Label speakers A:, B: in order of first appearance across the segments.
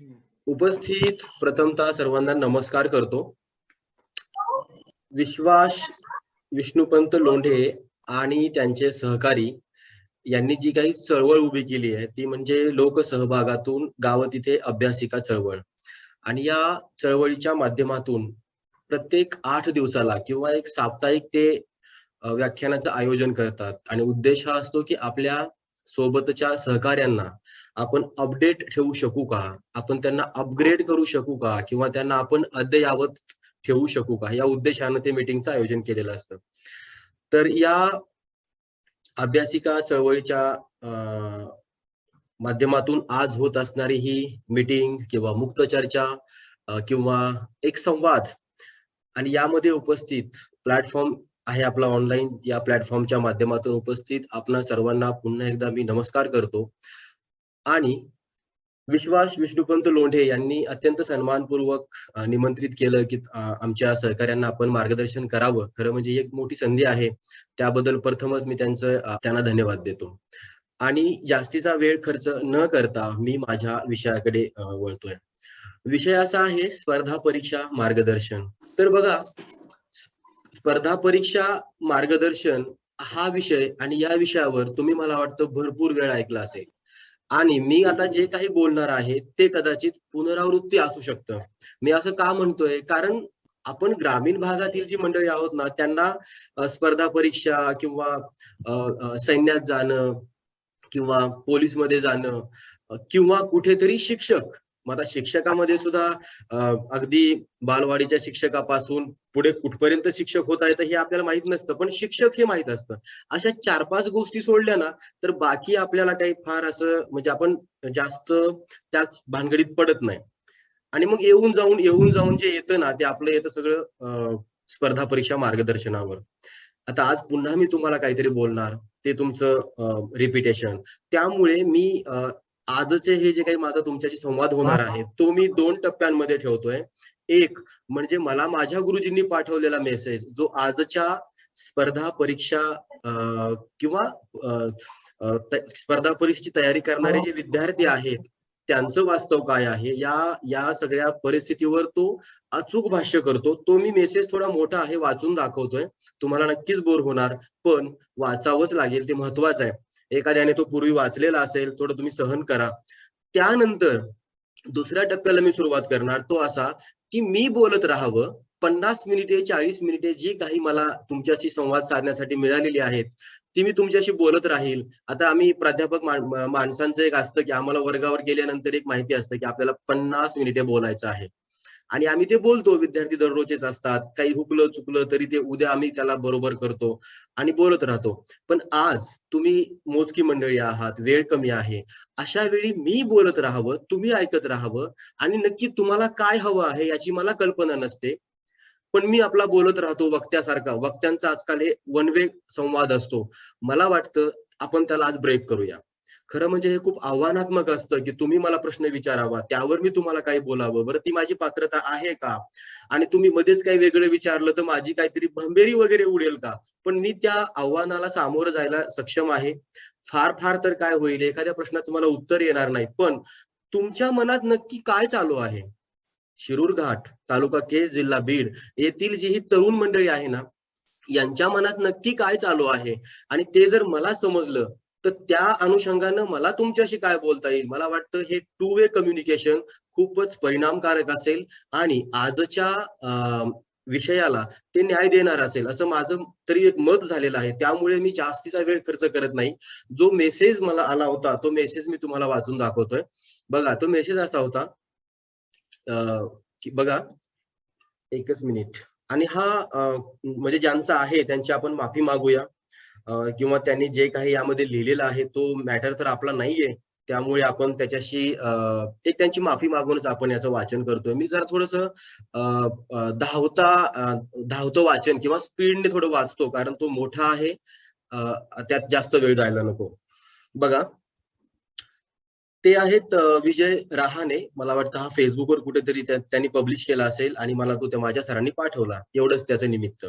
A: उपस्थित प्रथमतः सर्वांना नमस्कार करतो. विश्वास विष्णुपंत लोंढे आणि त्यांचे सहकारी यांनी जी काही चळवळ उभी केली आहे ती म्हणजे लोकसहभागातून गाव तिथे अभ्यासिका चळवळ. आणि या चळवळीच्या माध्यमातून प्रत्येक 8 दिवसाला किंवा एक साप्ताहिक ते व्याख्यानाचं आयोजन करतात आणि उद्देश हा असतो की आपल्या सोबतच्या सहकाऱ्यांना आपण अपडेट ठेवू शकू का? आपण त्यांना अपग्रेड करू शकू का? किंवा त्यांना आपण अद्ययावत ठेवू शकू का? या उद्देशाने ते मीटिंगचं आयोजन केलेलं असतं. तर या अभ्यासिका चळवळीच्या माध्यमातून आज होत असणारी ही मीटिंग किंवा मुक्त चर्चा किंवा एक संवाद आणि यामध्ये उपस्थित प्लॅटफॉर्म आहे आपला ऑनलाईन. या प्लॅटफॉर्मच्या माध्यमातून उपस्थित आपणा सर्वांना पुन्हा एकदा मी नमस्कार करतो. आणि विश्वास विष्णुपंत लोंढे यांनी अत्यंत सन्मानपूर्वक निमंत्रित केलं की आमच्या सहकाऱ्यांना आपण मार्गदर्शन करावं. खरं म्हणजे ही एक मोठी संधी आहे. त्याबद्दल प्रथमच मी त्यांना धन्यवाद देतो. आणि जास्तीचा वेळ खर्च न करता मी माझ्या विषयाकडे वळतोय. विषय असा आहे स्पर्धा परीक्षा मार्गदर्शन. तर बघा, स्पर्धा परीक्षा मार्गदर्शन हा विषय आणि या विषयावर तुम्ही मला वाटतं भरपूर वेळ ऐकला असेल. आणि मी आता जे काही बोलणार आहे ते कदाचित पुनरावृत्ती असू शकतं. मी असं का म्हणतोय? कारण आपण ग्रामीण भागातील जी मंडळी आहोत ना, त्यांना स्पर्धा परीक्षा किंवा सैन्यात जाणं किंवा पोलिसमध्ये जाणं किंवा कुठेतरी शिक्षक. मग आता शिक्षकामध्ये सुद्धा अगदी बालवाडीच्या शिक्षकापासून पुढे कुठपर्यंत शिक्षक होता येतं हे आपल्याला माहित नसतं, पण शिक्षक हे माहित असतं. अशा 4-5 गोष्टी सोडल्या ना, तर बाकी आपल्याला काही फार असं म्हणजे आपण जास्त त्या भानगडीत पडत नाही. आणि मग येऊन जाऊन जे येतं ना, ते आपलं येतं सगळं स्पर्धा परीक्षा मार्गदर्शनावर. आता आज पुन्हा मी तुम्हाला काहीतरी बोलणार, ते तुमचं रिपिटेशन. त्यामुळे मी आजचे हे जे काही माझा तुमच्याशी संवाद होणार आहे, तो मी 2 टप्प्यांमध्ये ठेवतोय. एक म्हणजे मला माझ्या गुरुजींनी पाठवलेला मेसेज, जो आजच्या स्पर्धा परीक्षा किंवा स्पर्धा परीक्षेची तयारी करणारे जे विद्यार्थी आहेत, त्यांचं वास्तव काय आहे, या सगळ्या परिस्थितीवर तो अचूक भाष्य करतो. तो मी मेसेज थोडा मोठा आहे, वाचून दाखवतोय. तुम्हाला नक्कीच बोर होणार, पण वाचावंच लागेल, ते महत्वाचं आहे. एखाद्याने तो पूर्वी वाचलेला असेल, थोडं तुम्ही सहन करा. त्यानंतर दुसऱ्या टप्प्याला मी सुरुवात करणार, तो असा की मी बोलत राहावं. 50 मिनिटे, 40 मिनिटे जी काही मला तुमच्याशी संवाद साधण्यासाठी मिळालेली आहेत, ती मी तुमच्याशी बोलत राहील. आता आम्ही प्राध्यापक माणसांचं एक असतं की आम्हाला वर्गावर गेल्यानंतर एक माहिती असतं की आपल्याला 50 मिनिटे बोलायचं आहे. आणि आम्ही ते बोलतो, विद्यार्थी दररोजचेच असतात. काही हुकलं चुकलं तरी ते उद्या आम्ही त्याला बरोबर करतो आणि बोलत राहतो. पण आज तुम्ही मोजकी मंडळी आहात, वेळ कमी आहे. अशा वेळी मी बोलत राहावं, तुम्ही ऐकत राहावं आणि नक्की तुम्हाला काय हवं आहे याची मला कल्पना नसते. पण मी आपला बोलत राहतो वक्त्यासारखा. वक्त्यांचा आजकाल हे वन वे संवाद असतो. मला वाटतं आपण त्याला आज ब्रेक करूया. खरं म्हणजे हे खूप आव्हानात्मक असतं, की तुम्ही मला प्रश्न विचारावा, त्यावर मी तुम्हाला काही बोलावं. बरं ती माझी पात्रता आहे का? आणि तुम्ही मध्येच काही वेगळं विचारलं तर माझी काहीतरी भंबेरी वगैरे उडेल का? पण मी त्या आव्हानाला सामोरं जायला सक्षम आहे. फार तर काय होईल, एखाद्या प्रश्नाचं मला उत्तर येणार नाही. पण तुमच्या मनात नक्की काय चालू आहे? शिरूर घाट, तालुका केज, जिल्हा बीड येथील जी ही तरुण मंडळी आहे ना, यांच्या मनात नक्की काय चालू आहे आणि ते जर मला समजलं, तर त्या अनुषंगानं मला तुमच्याशी काय बोलता येईल. मला वाटतं हे टू वे कम्युनिकेशन खूपच परिणामकारक असेल आणि आजच्या विषयाला ते न्याय देणार असेल, असं माझं तरी एक मत झालेलं आहे. त्यामुळे मी जास्तीचा वेळ खर्च करत नाही. जो मेसेज मला आला होता, तो मेसेज मी तुम्हाला वाचून दाखवतोय. बघा, तो मेसेज असा होता, की बघा, एकच मिनिट. आणि हा म्हणजे ज्यांचा आहे त्यांची आपण माफी मागूया. किंवा त्यांनी जे काही यामध्ये लिहिलेलं आहे तो मॅटर तर आपला नाहीये. त्यामुळे आपण त्याच्याशी एक त्यांची माफी मागूनच आपण याचं वाचन करतोय. मी जरा थोडंसं अ, अ, धावतं वाचन किंवा स्पीडने थोडं वाचतो कारण तो मोठा आहे. त्यात जास्त वेळ जायला नको. बघा, ते आहेत विजय रहाणे. मला वाटतं हा Facebookवर कुठेतरी त्यांनी पब्लिश केला असेल आणि मला तो माझ्या सरांनी पाठवला. एवढंच त्याचं निमित्त.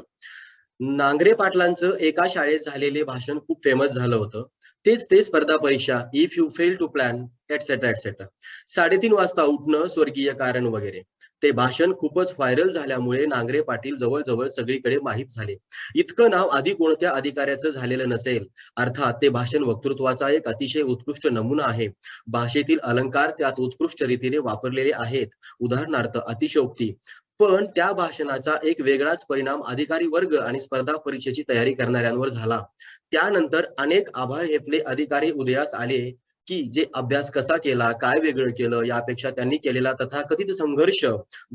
A: नांगरे पाटलांचं एका शाळेत झालेले भाषण खूप फेमस झालं होतं. तेच ते स्पर्धा परीक्षा. If you fail to plan, etcetera etcetera. 3:30 वाजता उठणं, स्वर्गीय कारण वगैरे. ते भाषण खूपच व्हायरल झाल्यामुळे नांगरे पाटील जवळ सगळीकडे माहीत झाले. इतकं नाव आधी कोणत्या अधिकाऱ्याचं झालेलं नसेल. अर्थात ते भाषण वक्तृत्वाचा एक अतिशय उत्कृष्ट नमुना आहे. भाषेतील अलंकार त्यात उत्कृष्ट रीतीने वापरलेले आहेत. उदाहरणार्थ अतिशयोक्ती. पण त्या भाषणाचा एक वेगळाच परिणाम अधिकारी वर्ग आणि स्पर्धा परीक्षेची तयारी करणाऱ्यांवर झाला. त्यानंतर अनेक आभाळ घेतले अधिकारी उदयास आले की जे अभ्यास कसा केला, काय वेगळं केलं, यापेक्षा त्यांनी केलेला तथाकथित संघर्ष,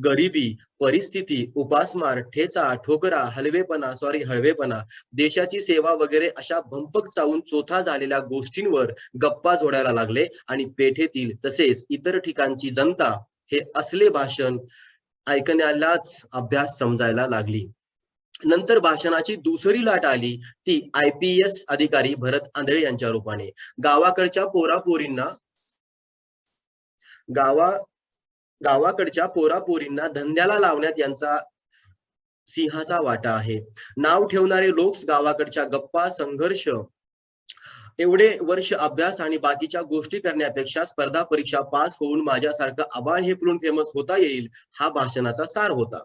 A: गरिबी, परिस्थिती, उपासमार, ठेचा, ठोकरा, हळवेपणा, देशाची सेवा वगैरे अशा भंपक चावून चोथा झालेल्या गोष्टींवर गप्पा जोडायला लागले आणि पेठेतील तसेच इतर ठिकाणची जनता हे असले भाषण ऐकण्यालाच अभ्यास समजायला लागली. नंतर भाषणाची दुसरी लाट आली ती IPS अधिकारी भरत आंधळे यांच्या रूपाने. गावाकडच्या पोरापोरींना गावाकडच्या पोरापोरींना धंद्याला लावण्यात यांचा सिंहाचा वाटा आहे. नाव ठेवणारे लोक गावाकडच्या गप्पा, संघर्ष, एवढे वर्ष अभ्यास आणि बाकीच्या गोष्टी करण्यापेक्षा स्पर्धा परीक्षा पास होऊन माझ्यासारखं आबाळ हेकलून फेमस होता येईल, हा भाषणाचा सार होता.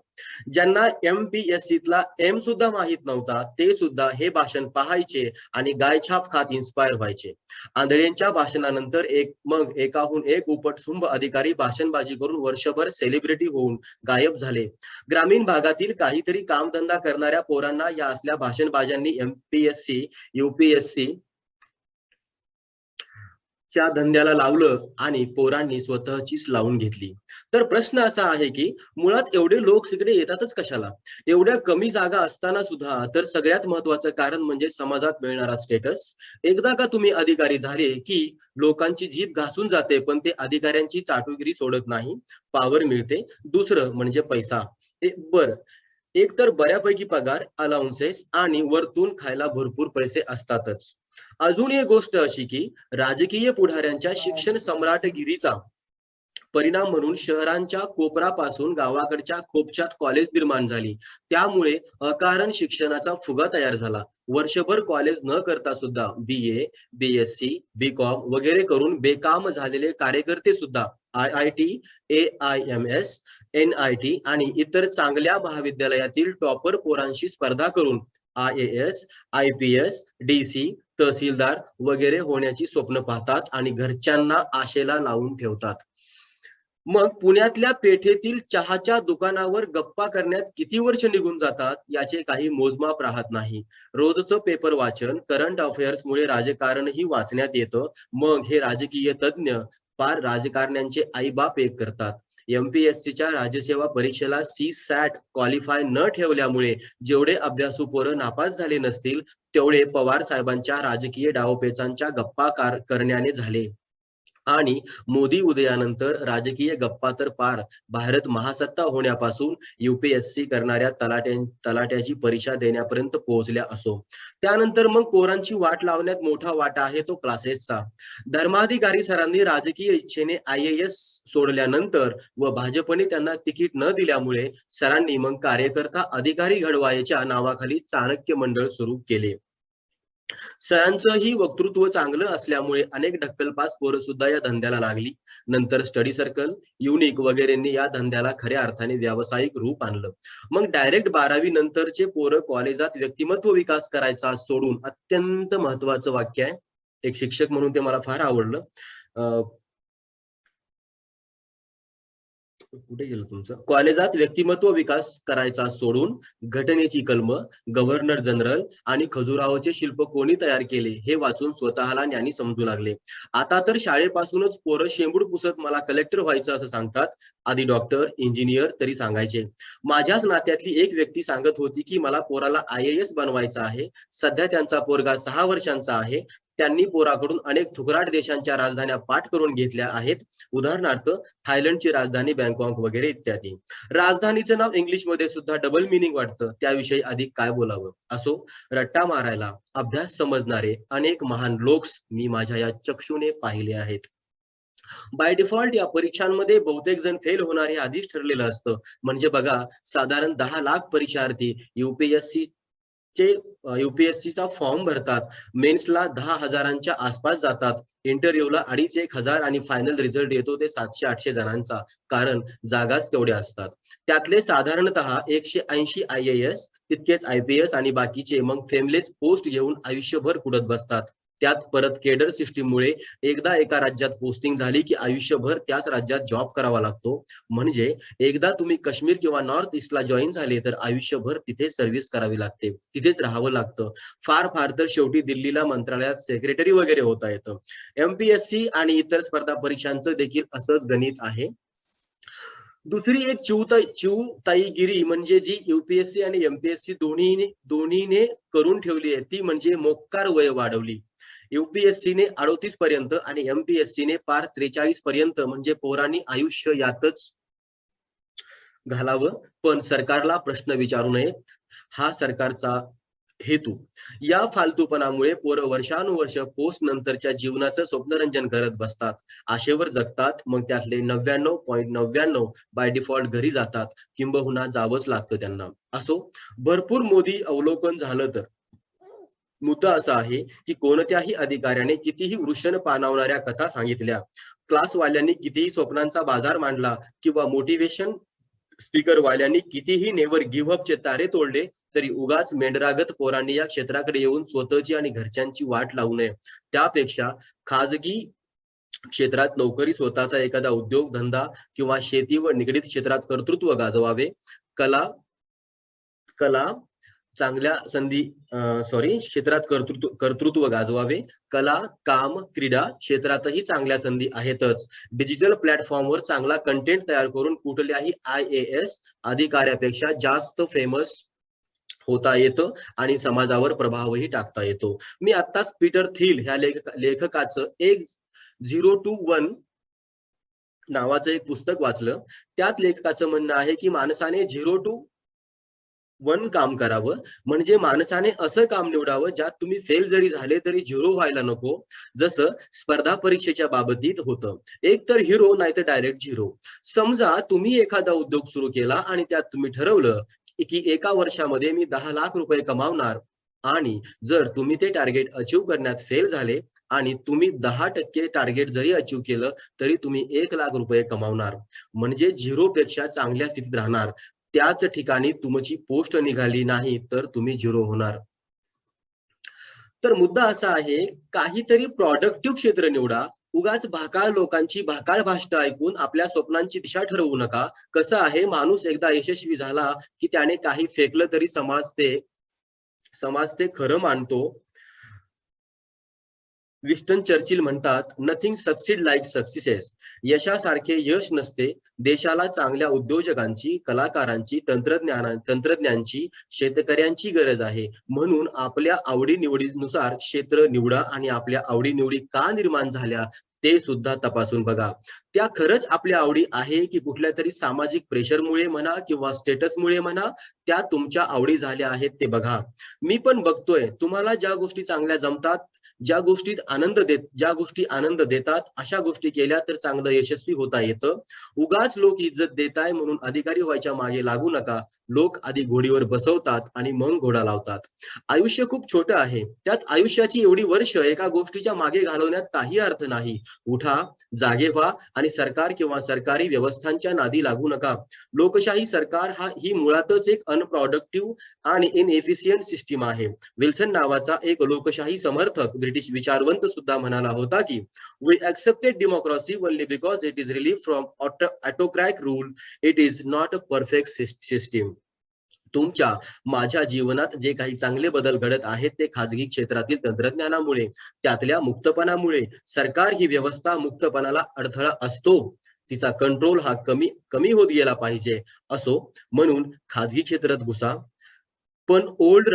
A: ज्यांना MPSC तला M सुद्धा माहित नव्हता ते सुद्धा हे भाषण पाहायचे आणि गायछाप खात इन्स्पायर व्हायचे. आंधळेंच्या भाषणानंतर एकाहून एक उपटसुंभ अधिकारी भाषणबाजी करून वर्षभर सेलिब्रिटी होऊन गायब झाले. ग्रामीण भागातील काहीतरी कामधंदा करणाऱ्या पोरांना या असल्या भाषणबाजांनी MPSC, UPSC च्या धंद्याला लावलं आणि पोरांनी स्वतःचीच लावून घेतली. तर प्रश्न असा आहे की मुळात एवढे लोक इकडे येतातच कशाला? एवढ्या कमी जागा असताना सुद्धा. तर सगळ्यात महत्वाचं कारण म्हणजे समाजात मिळणारा स्टेटस. एकदा का तुम्ही अधिकारी झाले की लोकांची जीभ घासून जाते, पण ते अधिकाऱ्यांची चाटुगिरी सोडत नाही. पावर मिळते. दुसरं म्हणजे पैसा. एक तर बऱ्यापैकी पगार, अलाउन्सेस आणि वरतून खायला भरपूर पैसे असतातच. अजून एक गोष्ट अशी की राजकीय पुढाऱ्यांच्या शिक्षण सम्राटगिरीचा परिणाम म्हणून शहरांच्या कोपरापासून गावाकडच्या खोपच्यात कॉलेज निर्माण झाली. त्यामुळे अकारण शिक्षणाचा फुगा तयार झाला. वर्षभर कॉलेज न करता सुद्धा BA, BSc, BCom वगैरे करून बेकाम झालेले कार्यकर्ते सुद्धा IIT, AIMS, NIT आणि इतर चांगल्या महाविद्यालयातील टॉपर पोरांशी स्पर्धा करून IAS, IPS, DC, तहसीलदार वगैरे होण्याची स्वप्न पाहतात आणि घरच्यांना आशेला लावून ठेवतात. मग पुण्यातल्या पेठेतील चहाच्या दुकानावर गप्पा करण्यात किती वर्ष निघून जातात याचे काही मोजमाप राहत नाही. रोजचं पेपर वाचन, करंट अफेअर्स मुळे राजकारणही वाचण्यात येतं. मग हे राजकीय तज्ञ फार राजकारण्यांचे आईबाप एक करतात. MPSCच्या राज्यसेवा परीक्षेला CSAT क्वालिफाय न ठेवल्यामुळे जेवढे अभ्यासू पोरं नापास झाले नसतील तेवढे पवार साहेबांच्या राजकीय डावपेचांच्या गप्पा करण्याने झाले. आणि मोदी उदयानंतर राजकीय गप्पा तर पार. भारत महासत्ता होण्यापासून UPSC करणाऱ्या तलाट्याची परीक्षा देण्यापर्यंत पोहोचल्या असो. त्यानंतर मग पोरांची वाट लावण्यात मोठा वाटा आहे तो क्लासेसचा. धर्माधिकारी सरांनी राजकीय इच्छेने IAS सोडल्यानंतर व भाजपने त्यांना तिकीट न दिल्यामुळे सरांनी मग कार्यकर्ता अधिकारी घडवायच्या नावाखाली चाणक्य मंडळ सुरू केले. सरांचंही वक्तृत्व चांगलं असल्यामुळे अनेक ढक्कलपास पोरं सुद्धा या धंद्याला लागली. नंतर स्टडी सर्कल, युनिक वगैरेंनी या धंद्याला खऱ्या अर्थाने व्यावसायिक रूप आणलं. मग डायरेक्ट 12वी नंतरचे पोरं कॉलेजात व्यक्तिमत्व विकास करायचा सोडून, अत्यंत महत्वाचं वाक्य आहे, एक शिक्षक म्हणून ते मला फार आवडलं. कुठे गेलं तुमचं? कॉलेजात व्यक्तिमत्व विकास करायचा सोडून घटनेची कलम, गव्हर्नर जनरल आणि खजुराहोचे शिल्प कोणी तयार केले हे वाचून स्वतःला ज्ञानी समजू लागले. आता तर शाळेपासूनच पोरं शेंबूड पुसत मला कलेक्टर व्हायचं असं सांगतात. आधी डॉक्टर, इंजिनियर तरी सांगायचे. माझ्याच नात्यातली एक व्यक्ती सांगत होती की मला पोराला IAS बनवायचं आहे. सध्या त्यांचा पोरगा 6 वर्षांचा आहे. त्यांनी पोराकडून अनेक थुकराट देशांच्या राजधान्या पाठ करून घेतल्या आहेत. उदाहरणार्थ थायलंडची राजधानी बँकॉक वगैरे इत्यादी. राजधानीचं नाव इंग्लिशमध्ये सुद्धा डबल मिनिंग वाटतं. त्याविषयी अधिक काय बोलावं. असो, रट्टा मारायला अभ्यास समजणारे अनेक महान लोक्स मी माझ्या या चक्षुने पाहिले आहेत. बाय डिफॉल्ट या परीक्षांमध्ये बहुतेक जण फेल होणारे आधीच ठरलेलं असतं. म्हणजे बघा, साधारण 10 लाख परीक्षार्थी UPSC चे UPSCचा फॉर्म भरतात, मेन्सला 10,000च्या आसपास जातात, इंटरव्ह्यूला 2,500 आणि फायनल रिझल्ट येतो ते 700-800 जणांचा, कारण जागाच तेवढ्या असतात. त्यातले साधारणतः 180 IAS, तितकेच IPS आणि बाकीचे मग फेमलेस पोस्ट घेऊन आयुष्यभर कुढत बसतात. त्यात परत केडर सिस्टीममुळे एकदा एका राज्यात पोस्टिंग झाली की आयुष्यभर त्याच राज्यात जॉब करावा लागतो. म्हणजे एकदा तुम्ही काश्मीर किंवा नॉर्थ ईस्टला जॉइन झाले तर आयुष्यभर तिथे सर्व्हिस करावी लागते, तिथेच राहावं लागतं. फार फार तर शेवटी दिल्लीला मंत्रालयात सेक्रेटरी वगैरे होता येतं. MPSC आणि इतर स्पर्धा परीक्षांचं देखील असंच गणित आहे. दुसरी एक चिवताईगिरी म्हणजे जी UPSC आणि MPSC दोन्हीने करून ठेवली आहे, ती म्हणजे मोक्कार वय वाढवली. UPSC ने 38 पर्यंत आणि MPSC ने पार 43 पर्यंत, म्हणजे पोरांनी आयुष्य यातच घालावं, पण सरकारला प्रश्न विचारू नयेत, हा सरकारचा हेतू. या फालतूपणामुळे पोरं वर्षानुवर्ष पोस्ट नंतरच्या जीवनाचं स्वप्नरंजन करत बसतात, आशेवर जगतात, मग त्यातले 99.99 बाय डिफॉल्ट घरी जातात, किंबहुना जावंच लागतं त्यांना. असो, भरपूर मोदी अवलोकन झालं तर मुद्दा असा आहे की कोणत्याही अधिकाऱ्याने कितीही वृषण पाणावणाऱ्या कथा सांगितल्या, क्लासवाल्यांनी कितीही स्वप्नांचा बाजार मांडला किंवा मोटिवेशन स्पीकर वाल्यांनी कितीही नेवर गिव्ह अपचे तारे तोडले, तरी उगाच मेंढरागत पोरांनी या क्षेत्राकडे येऊन स्वतःची आणि घरच्यांची वाट लावू नये. त्यापेक्षा खाजगी क्षेत्रात नोकरी, स्वतःचा एखादा उद्योग धंदा किंवा शेती व निगडीत क्षेत्रात कर्तृत्व गाजवावे. कला कला चांगल्या संधी क्षेत्रात कर्तृत्व गाजवावे. कला, काम, क्रीडा क्षेत्रातही चांगल्या संधी आहेतच. डिजिटल प्लॅटफॉर्मवर चांगला कंटेंट तयार करून कुठल्याही IAS अधिकाऱ्यापेक्षा जास्त फेमस होता येतं आणि समाजावर प्रभावही टाकता येतो. मी आत्ताच पीटर थिल ह्या लेखकाचं एक 0 to 1 नावाचं एक पुस्तक वाचलं. त्यात लेखकाचं म्हणणं आहे की माणसाने 0 to 1 काम करावं, म्हणजे माणसाने असं काम निवडावं ज्यात तुम्ही फेल जरी झाले तरी 0 व्हायला नको. जसं स्पर्धा परीक्षेच्या बाबतीत होतं, एक तर हिरो नाही तर डायरेक्ट 0. समजा तुम्ही एखादा उद्योग सुरू केला आणि त्यात तुम्ही ठरवलं की एका वर्षामध्ये मी 10 लाख रुपये कमावणार, आणि जर तुम्ही ते टार्गेट अचीव करण्यात फेल झाले आणि तुम्ही 10% टार्गेट जरी अचीव केलं तरी तुम्ही 1 लाख रुपये कमावणार, म्हणजे 0 पेक्षा चांगल्या स्थितीत राहणार. त्याच ठिकाणी तुमची पोस्ट निघाली नाही तर तुम्ही 0 होणार. तर मुद्दा असा आहे, काहीतरी प्रॉडक्टिव्ह क्षेत्र निवडा. उगाच भाकाळ लोकांची भाकाळ भाषणं ऐकून आपल्या स्वप्नांची दिशा ठरवू नका. कसं आहे, माणूस एकदा यशस्वी झाला की त्याने काही फेकलं तरी समाज ते खरं मानतो. विस्टन चर्चिल म्हणतात, नथिंग सक्सीड लाईक सक्सेस. यशासारखे यश नसते. देशाला चांगल्या उद्योजकांची, कलाकारांची, तंत्रज्ञांची, शेतकऱ्यांची गरज आहे. म्हणून आपल्या आवडीनिवडीनुसार क्षेत्र निवडा आणि आपल्या आवडीनिवडी का निर्माण झाल्या ते सुद्धा तपासून बघा. त्या खरंच आपल्या आवडी आहे की कुठल्या तरी सामाजिक प्रेशरमुळे म्हणा किंवा स्टेटसमुळे म्हणा, त्या तुमच्या आवडी झाल्या आहेत ते बघा. मी पण बघतोय, तुम्हाला ज्या गोष्टी चांगल्या जमतात, ज्या गोष्टी आनंद देतात, अशा गोष्टी केल्या तर चांगलं यशस्वी होता येतं. उगाच लोक इज्जत देताय म्हणून अधिकारी व्हायच्या मागे लागू नका. लोक आधी घोडीवर बसवतात आणि मग घोडा लावतात. आयुष्य खूप छोटं आहे, त्यात आयुष्याची एवढी वर्ष एका गोष्टीच्या मागे घालवण्यात काही अर्थ नाही. उठा, जागे व्हा आणि सरकार किंवा सरकारी व्यवस्थांच्या नादी लागू नका. लोकशाही सरकार ही मुळातच एक अनप्रॉडक्टिव्ह आणि इनएफिशियंट सिस्टीम आहे. विल्सन नावाचा एक लोकशाही समर्थक ब्रिटिश विचारवंत सुद्धा म्हणाला होता की we accepted democracy only because it is relief from autocratic rule. It is not a perfect system. तुमच्या माझ्या जीवनात जे काही चांगले बदल घडत आहेत ते खाजगी क्षेत्रातील तंत्रज्ञानामुळे, त्यातल्या मुक्तपणामुळे. सरकार ही व्यवस्था मुक्तपणाला अडथळा असतो, तिचा कंट्रोल हा कमी होत गेला पाहिजे. असो, म्हणून खाजगी क्षेत्रात घुसा, पण ओल्ड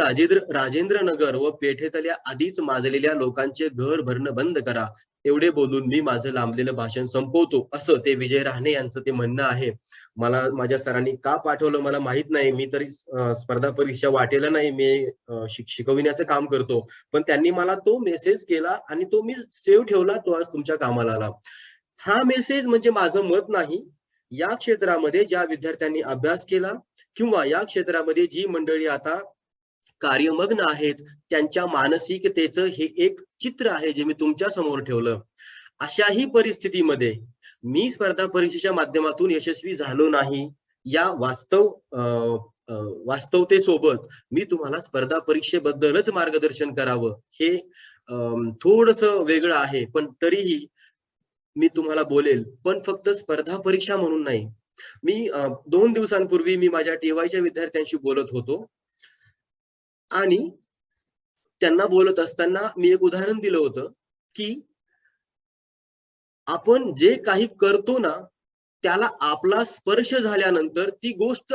A: राजेंद्र नगर व पेठेतल्या आधीच माजलेल्या लोकांचे घर भरणं बंद करा. एवढे बोलून मी माझं लांबलेलं भाषण संपवतो, असं ते विजय राहणे यांचं ते म्हणणं आहे. मला माझ्या सरांनी का पाठवलं मला माहित नाही. मी तरी स्पर्धा परीक्षा वाटेला नाही, मी शिकविण्याचं काम करतो. पण त्यांनी मला तो मेसेज केला आणि तो मी सेव्ह ठेवला, तो आज तुमच्या कामाला आला. हा मेसेज म्हणजे माझं मत नाही. या क्षेत्रामध्ये ज्या विद्यार्थ्यांनी अभ्यास केला किंवा या क्षेत्रामध्ये जी मंडळी आता कार्यमग्न आहेत त्यांच्या मानसिकतेचं हे एक चित्र आहे जे मी तुमच्या समोर ठेवलं. अशाही परिस्थितीमध्ये मी स्पर्धा परीक्षेच्या माध्यमातून यशस्वी झालो नाही या वास्तवतेसोबत मी तुम्हाला स्पर्धा परीक्षेबद्दलच मार्गदर्शन करावं हे थोडस वेगळं आहे, पण तरीही मी तुम्हाला बोलेल, पण फक्त स्पर्धा परीक्षा म्हणून नाही. मी 2 दिवसांपूर्वी मी माझ्या टी-वायच्या विद्यार्थ्यांशी बोलत होतो आणि त्यांना बोलत असताना मी एक उदाहरण दिलं होतं, की आपण जे काही करतो ना, त्याला आपला स्पर्श झाल्यानंतर ती गोष्ट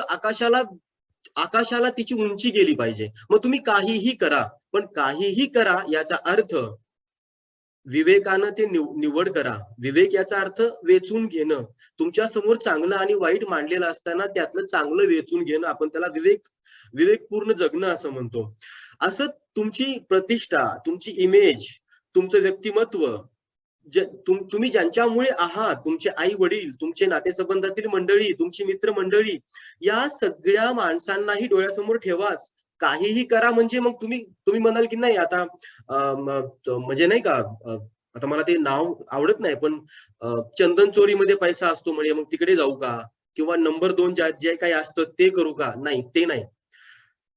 A: आकाशाला तिची उंची गेली पाहिजे. मग तुम्ही काहीही करा, पण काहीही करा याचा अर्थ विवेकानं ते निवड करा. विवेक याचा अर्थ वेचून घेणं. तुमच्या समोर चांगलं आणि वाईट मांडलेलं असताना त्यातलं चांगलं वेचून घेणं, आपण त्याला विवेकपूर्ण जगणं असं म्हणतो. असं तुमची प्रतिष्ठा, तुमची इमेज, तुमचं व्यक्तिमत्व, तुम्ही ज्यांच्यामुळे आहात, तुमचे आई वडील, तुमचे नातेसंबंधातील मंडळी, तुमची मित्र मंडळी, या सगळ्या माणसांनाही डोळ्यासमोर ठेवाच. काहीही करा म्हणजे मग तुम्ही म्हणाल की नाही आता म्हणजे नाही का, आता मला ते नाव आवडत नाही, पण चंदन चोरीमध्ये पैसा असतो म्हणजे मग तिकडे जाऊ का, किंवा नंबर 2 जे काही असतं ते करू का? नाही, ते नाही.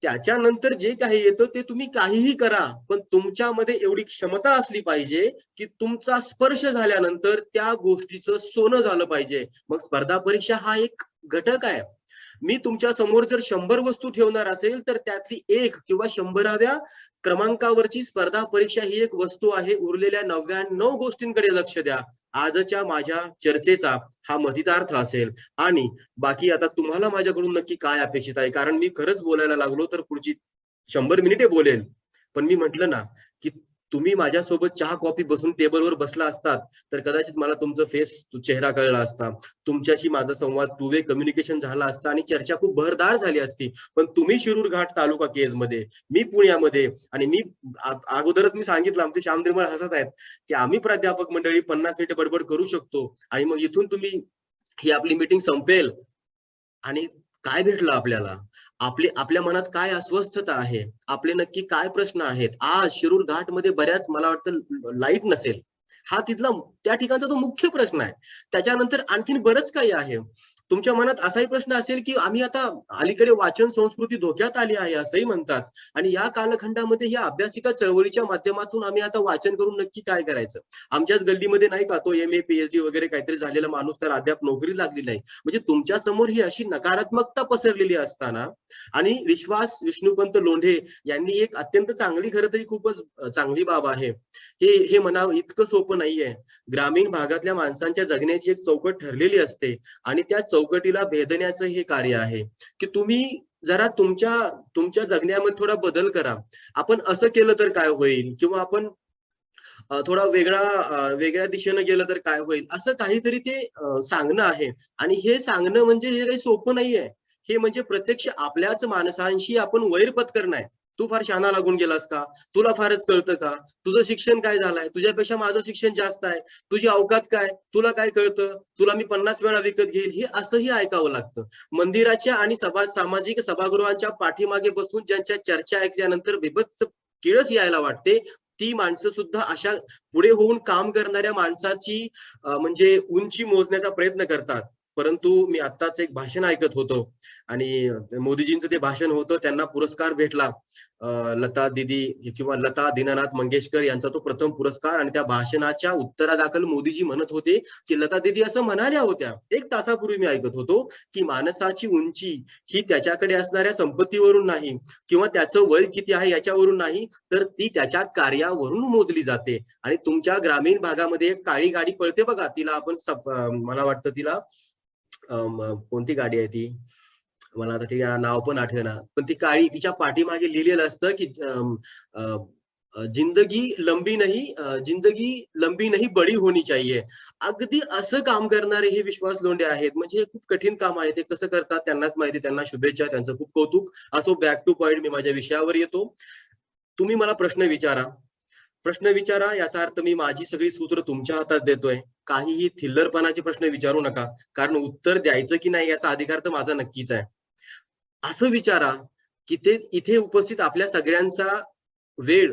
A: त्याच्यानंतर जे काही येतं ते तुम्ही काहीही करा, पण तुमच्यामध्ये एवढी क्षमता असली पाहिजे की तुमचा स्पर्श झाल्यानंतर त्या गोष्टीचं सोनं झालं पाहिजे. मग स्पर्धा परीक्षा हा एक घटक आहे. मी तुमच्या समोर जर 100 वस्तू ठेवणार असेल तर त्यातली 1 किंवा 100व्या क्रमांकावरची स्पर्धा परीक्षा ही एक वस्तू आहे. उरलेल्या 99 गोष्टींकडे लक्ष द्या. आजच्या माझ्या चर्चेचा हा मथितार्थ असेल. आणि बाकी आता तुम्हाला माझ्याकडून नक्की काय अपेक्षित आहे, कारण मी खरंच बोलायला लागलो तर पुढची 100 मिनिटे बोलेल. पण मी म्हटलं ना की तुम्ही माझ्यासोबत चहा कॉफी बसून टेबलवर बसला असतात तर कदाचित मला तुमचं चेहरा कळला असता, तुमच्याशी माझा संवाद 2 वे कम्युनिकेशन झाला असता आणि चर्चा खूप भरदार झाली असती. पण तुम्ही शिरूर घाट तालुका केज मध्ये, मी पुण्यामध्ये, आणि मी अगोदरच मी सांगितलं आमचे श्याम निर्मळ हसत आहेत की आम्ही प्राध्यापक मंडळी 50 मिनिटं बडबड करू शकतो आणि मग इथून तुम्ही ही आपली मीटिंग संपेल आणि काय भेटलं आपल्याला, आपल्या मनात काय अस्वस्थता आहे, आपले नक्की काय प्रश्न आहेत. आज शिरूर घाट मध्ये बऱ्याच मला वाटतं लाईट नसेल, हा तिथला त्या ठिकाणचा तो मुख्य प्रश्न आहे. त्याच्यानंतर आणखीन बरंच काही आहे. तुमच्या मनात असाही प्रश्न असेल की आम्ही आता अलीकडे वाचन संस्कृती धोक्यात आली आहे असंही म्हणतात, आणि या कालखंडामध्ये या अभ्यासिका चळवळीच्या माध्यमातून आम्ही आता वाचन करून नक्की काय करायचं. आमच्याच गल्लीमध्ये नाही का तो MA PhD वगैरे काहीतरी झालेला माणूस तर अद्याप नोकरी लागली नाही. म्हणजे तुमच्या समोर ही अशी नकारात्मकता पसरलेली असताना, आणि विश्वास विष्णुपंत लोंढे यांनी एक अत्यंत चांगली, खरं तरी खूपच चांगली बाब आहे, हे म्हणावं इतकं सोपं नाहीये. ग्रामीण भागातल्या माणसांच्या जगण्याची एक चौकट ठरलेली असते आणि त्या चौकटीला भेदण्याचं हे कार्य आहे की तुम्ही जरा तुमच्या जगण्यामध्ये थोडा बदल करा. आपण असं केलं तर काय होईल, किंवा आपण थोडा वेगळ्या दिशेने गेलं तर काय होईल, असं काहीतरी ते सांगणं आहे. आणि हे सांगणं म्हणजे हे काही सोपं नाहीये. हे म्हणजे प्रत्यक्ष आपल्याच माणसांशी आपण वैर पत्करणं आहे. तू फार शहाणा लागून गेलास का, तुला फारच कळतं का, तुझं शिक्षण काय झालंय, तुझ्यापेक्षा माझं शिक्षण जास्त आहे, तुझी अवकात काय, तुला काय कळतं, तुला मी 50 वेळा विकत घेईल, हे असंही ऐकावं लागतं. मंदिराच्या आणि सामाजिक सभागृहांच्या पाठीमागे बसून ज्यांच्या चर्चा ऐकल्यानंतर बिभत्स किळस यायला वाटते, ती माणसं सुद्धा अशा पुढे होऊन काम करणाऱ्या माणसाची म्हणजे उंची मोजण्याचा प्रयत्न करतात. परंतु मी आत्ताच एक भाषण ऐकत होतो आणि मोदीजींचं ते भाषण होतं, त्यांना पुरस्कार भेटला. लता दीदी किंवा लता दीनानाथ मंगेशकर यांचा तो प्रथम पुरस्कार, आणि त्या भाषणाच्या उत्तरादाखल मोदीजी म्हणत होते की लता दीदी असं म्हणाल्या होत्या, 1 तासापूर्वी मी ऐकत होतो, की माणसाची उंची ही त्याच्याकडे असणाऱ्या संपत्तीवरून नाही किंवा त्याचं वय किती आहे याच्यावरून नाही, तर ती त्याच्या कार्यावरून मोजली जाते. आणि तुमच्या ग्रामीण भागामध्ये एक काळी गाडी पळते बघा, तिला आपण मला वाटतं तिला कोणती गाडी आहे ती, मला आता ते नाव पण आठवेना, पण ती काळी, तिच्या पाठीमागे लिहिलेलं असतं की जिंदगी लंबी नहीं बड़ी होनी चाहिए. अगदी असं काम करणारे हे विश्वास लोंढे आहेत. म्हणजे हे खूप कठीण काम आहे, ते कसं करतात त्यांनाच माहिती. त्यांना शुभेच्छा, त्यांचं खूप कौतुक असो. बॅक टू पॉइंट, मी माझ्या विषयावर येतो. तुम्ही मला प्रश्न विचारा, याचा अर्थ मी माझी सगळी सूत्र तुमच्या हातात देतोय. काहीही थिल्लरपणाचे प्रश्न विचारू नका, कारण उत्तर द्यायचं की नाही याचा अधिकार तर माझा नक्कीच आहे. असं विचारा की ते इथे उपस्थित आपल्या सगळ्यांचा वेळ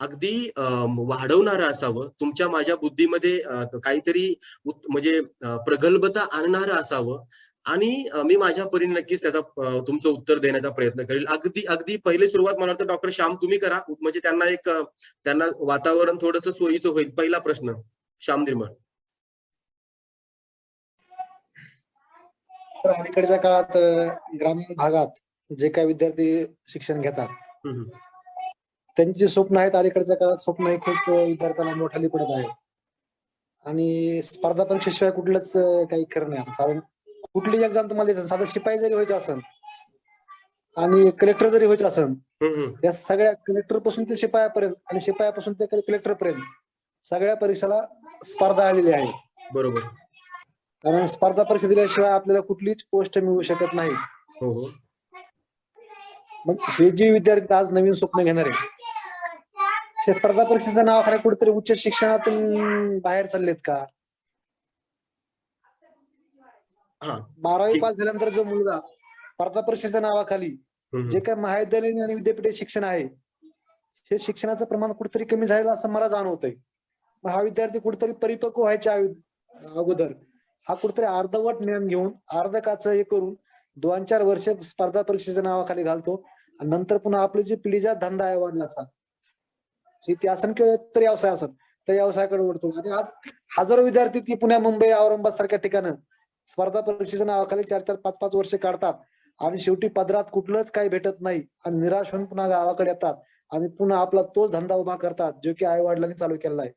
A: अगदी वाढवणारं असावं, तुमच्या माझ्या बुद्धीमध्ये काहीतरी म्हणजे प्रगल्भता आणणारं असावं. आणि मी माझ्या परीने नक्कीच त्याचा तुमचं उत्तर देण्याचा प्रयत्न करेल. अगदी अगदी पहिली सुरुवात मला वाटतं डॉक्टर श्याम तुम्ही करा, म्हणजे त्यांना एक त्यांना वातावरण थोडंसं सोयीचं होईल. पहिला प्रश्न श्याम निर्मळ.
B: सर, अलीकडच्या काळात ग्रामीण भागात जे काही विद्यार्थी शिक्षण घेतात त्यांची जी स्वप्न आहेत, अलीकडच्या काळात स्वप्न हे खूप विद्यार्थ्यांना मोठाली पडत आहे. आणि स्पर्धा परीक्षेशिवाय कुठलंच काही खरं नाही. कारण कुठली एक्झाम तुम्हाला द्यायचं, साधं शिपाई जरी व्हायचं असेल आणि कलेक्टर जरी व्हायचं असेल, या सगळ्या कलेक्टर पासून ते शिपायापर्यंत आणि शिपायापासून ते कलेक्टर पर्यंत सगळ्या परीक्षेला स्पर्धा आलेली आहे.
A: बरोबर.
B: कारण स्पर्धा परीक्षा दिल्याशिवाय आपल्याला कुठलीच पोस्ट मिळू शकत नाही.
A: हो हो.
B: मग हे जे विद्यार्थी आज नवीन स्वप्न घेणार आहे, स्पर्धा परीक्षेच्या नावाखाली कुठेतरी उच्च शिक्षणातून बाहेर चाललेत का? 12वी पास झाल्यानंतर जो मुलगा स्पर्धा परीक्षेच्या नावाखाली जे काही महाविद्यालयीन आणि विद्यापीठ शिक्षण आहे, हे शिक्षणाचं प्रमाण कुठेतरी कमी झालेलं असं मला जाणवतंय. मग हा विद्यार्थी कुठेतरी परिपक्व व्हायच्या अगोदर हा कुठेतरी अर्धवट ज्ञान घेऊन अर्ध काच हे करून 2-4 वर्ष स्पर्धा परीक्षेच्या नावाखाली घालतो आणि नंतर पुन्हा आपली जी पिढीचा धंदा आहे वडिलांचा, शेती असन किंवा तरी व्यवसाय असन, त्या व्यवसायाकडे वळतो. आणि आज हजारो विद्यार्थी ती पुण्या, मुंबई, औरंगाबाद सारख्या ठिकाणं स्पर्धा परीक्षेच्या नावाखाली 4-4, 5-5 वर्ष काढतात आणि शेवटी पदरात कुठलंच काही भेटत नाही आणि निराश होऊन पुन्हा गावाकडे येतात आणि पुन्हा आपला तोच धंदा उभा करतात जो की आई वडिलांनी चालू केलेला आहे.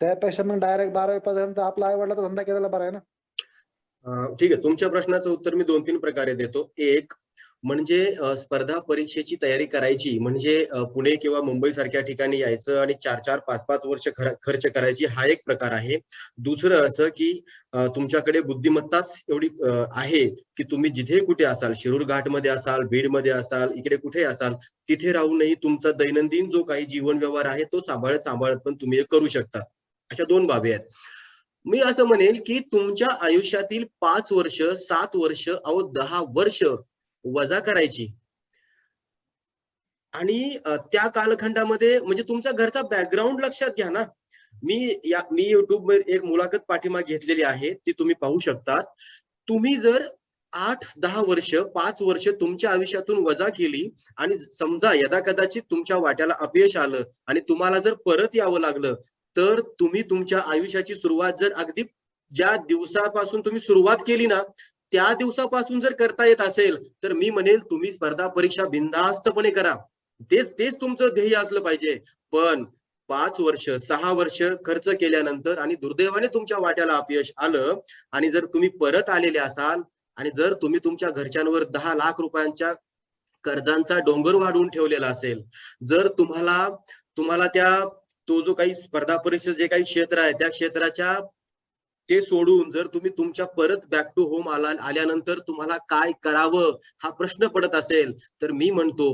B: त्यापेक्षा मग डायरेक्ट 12वी पास झाल्यानंतर आपला आई वडिलांचा धंदा केलेला बरा आहे ना.
A: ठीक आहे, तुमच्या प्रश्नाचं उत्तर मी 2-3 प्रकारे देतो. एक म्हणजे स्पर्धा परीक्षेची तयारी करायची म्हणजे पुणे किंवा मुंबई सारख्या ठिकाणी यायचं आणि 4-4, 5-5 वर्ष खर्च करायची, हा एक प्रकार आहे. दुसरं असं की तुमच्याकडे बुद्धिमत्ताच एवढी आहे की तुम्ही जिथे कुठे असाल, शिरूर घाटमध्ये असाल, बीडमध्ये असाल, इकडे कुठे असाल, तिथे राहूनही तुमचा दैनंदिन जो काही जीवन व्यवहार आहे तो सांभाळत पण तुम्ही हे करू शकता. अशा 2 बाबी आहेत. मी असं म्हणेल की तुमच्या आयुष्यातील 5 वर्ष, 7 वर्ष, 10 वर्ष वजा करायची आणि त्या कालखंडामध्ये म्हणजे तुमच्या घरचा बॅकग्राऊंड लक्षात घ्या ना. मी युट्यूबवर एक मुलाखत पाठीमागे घेतलेली आहे, ती तुम्ही पाहू शकता. तुम्ही जर 8-10 वर्ष, 5 वर्ष तुमच्या आयुष्यातून वजा केली आणि समजा यदाकदाचित तुमच्या वाट्याला अपयश आलं आणि तुम्हाला जर परत यावं लागलं, तर तुम्ही तुमच्या आयुष्याची सुरुवात जर अगदी ज्या दिवसापासून तुम्ही सुरुवात केली ना, त्या दिवसापासून जर करता येत असेल, तर मी म्हणेल तुम्ही स्पर्धा परीक्षा बिनधास्तपणे करा. तेच तुमचं ध्येय असलं पाहिजे. पण 5 वर्ष, 6 वर्ष खर्च केल्यानंतर आणि दुर्दैवाने तुमच्या वाट्याला अपयश आलं आणि जर तुम्ही परत आलेले असाल आणि जर तुम्ही तुमच्या घरच्यांवर 10 लाख रुपयांच्या कर्जांचा डोंगर वाढवून ठेवलेला असेल, जर तुम्हाला तो जो काही स्पर्धा परीक्षा जे काही क्षेत्र आहे त्या क्षेत्राच्या ते सोडून जर तुम्ही तुमच्या परत बॅक टू होम आल्यानंतर तुम्हाला काय करावं हा प्रश्न पडत असेल, तर मी म्हणतो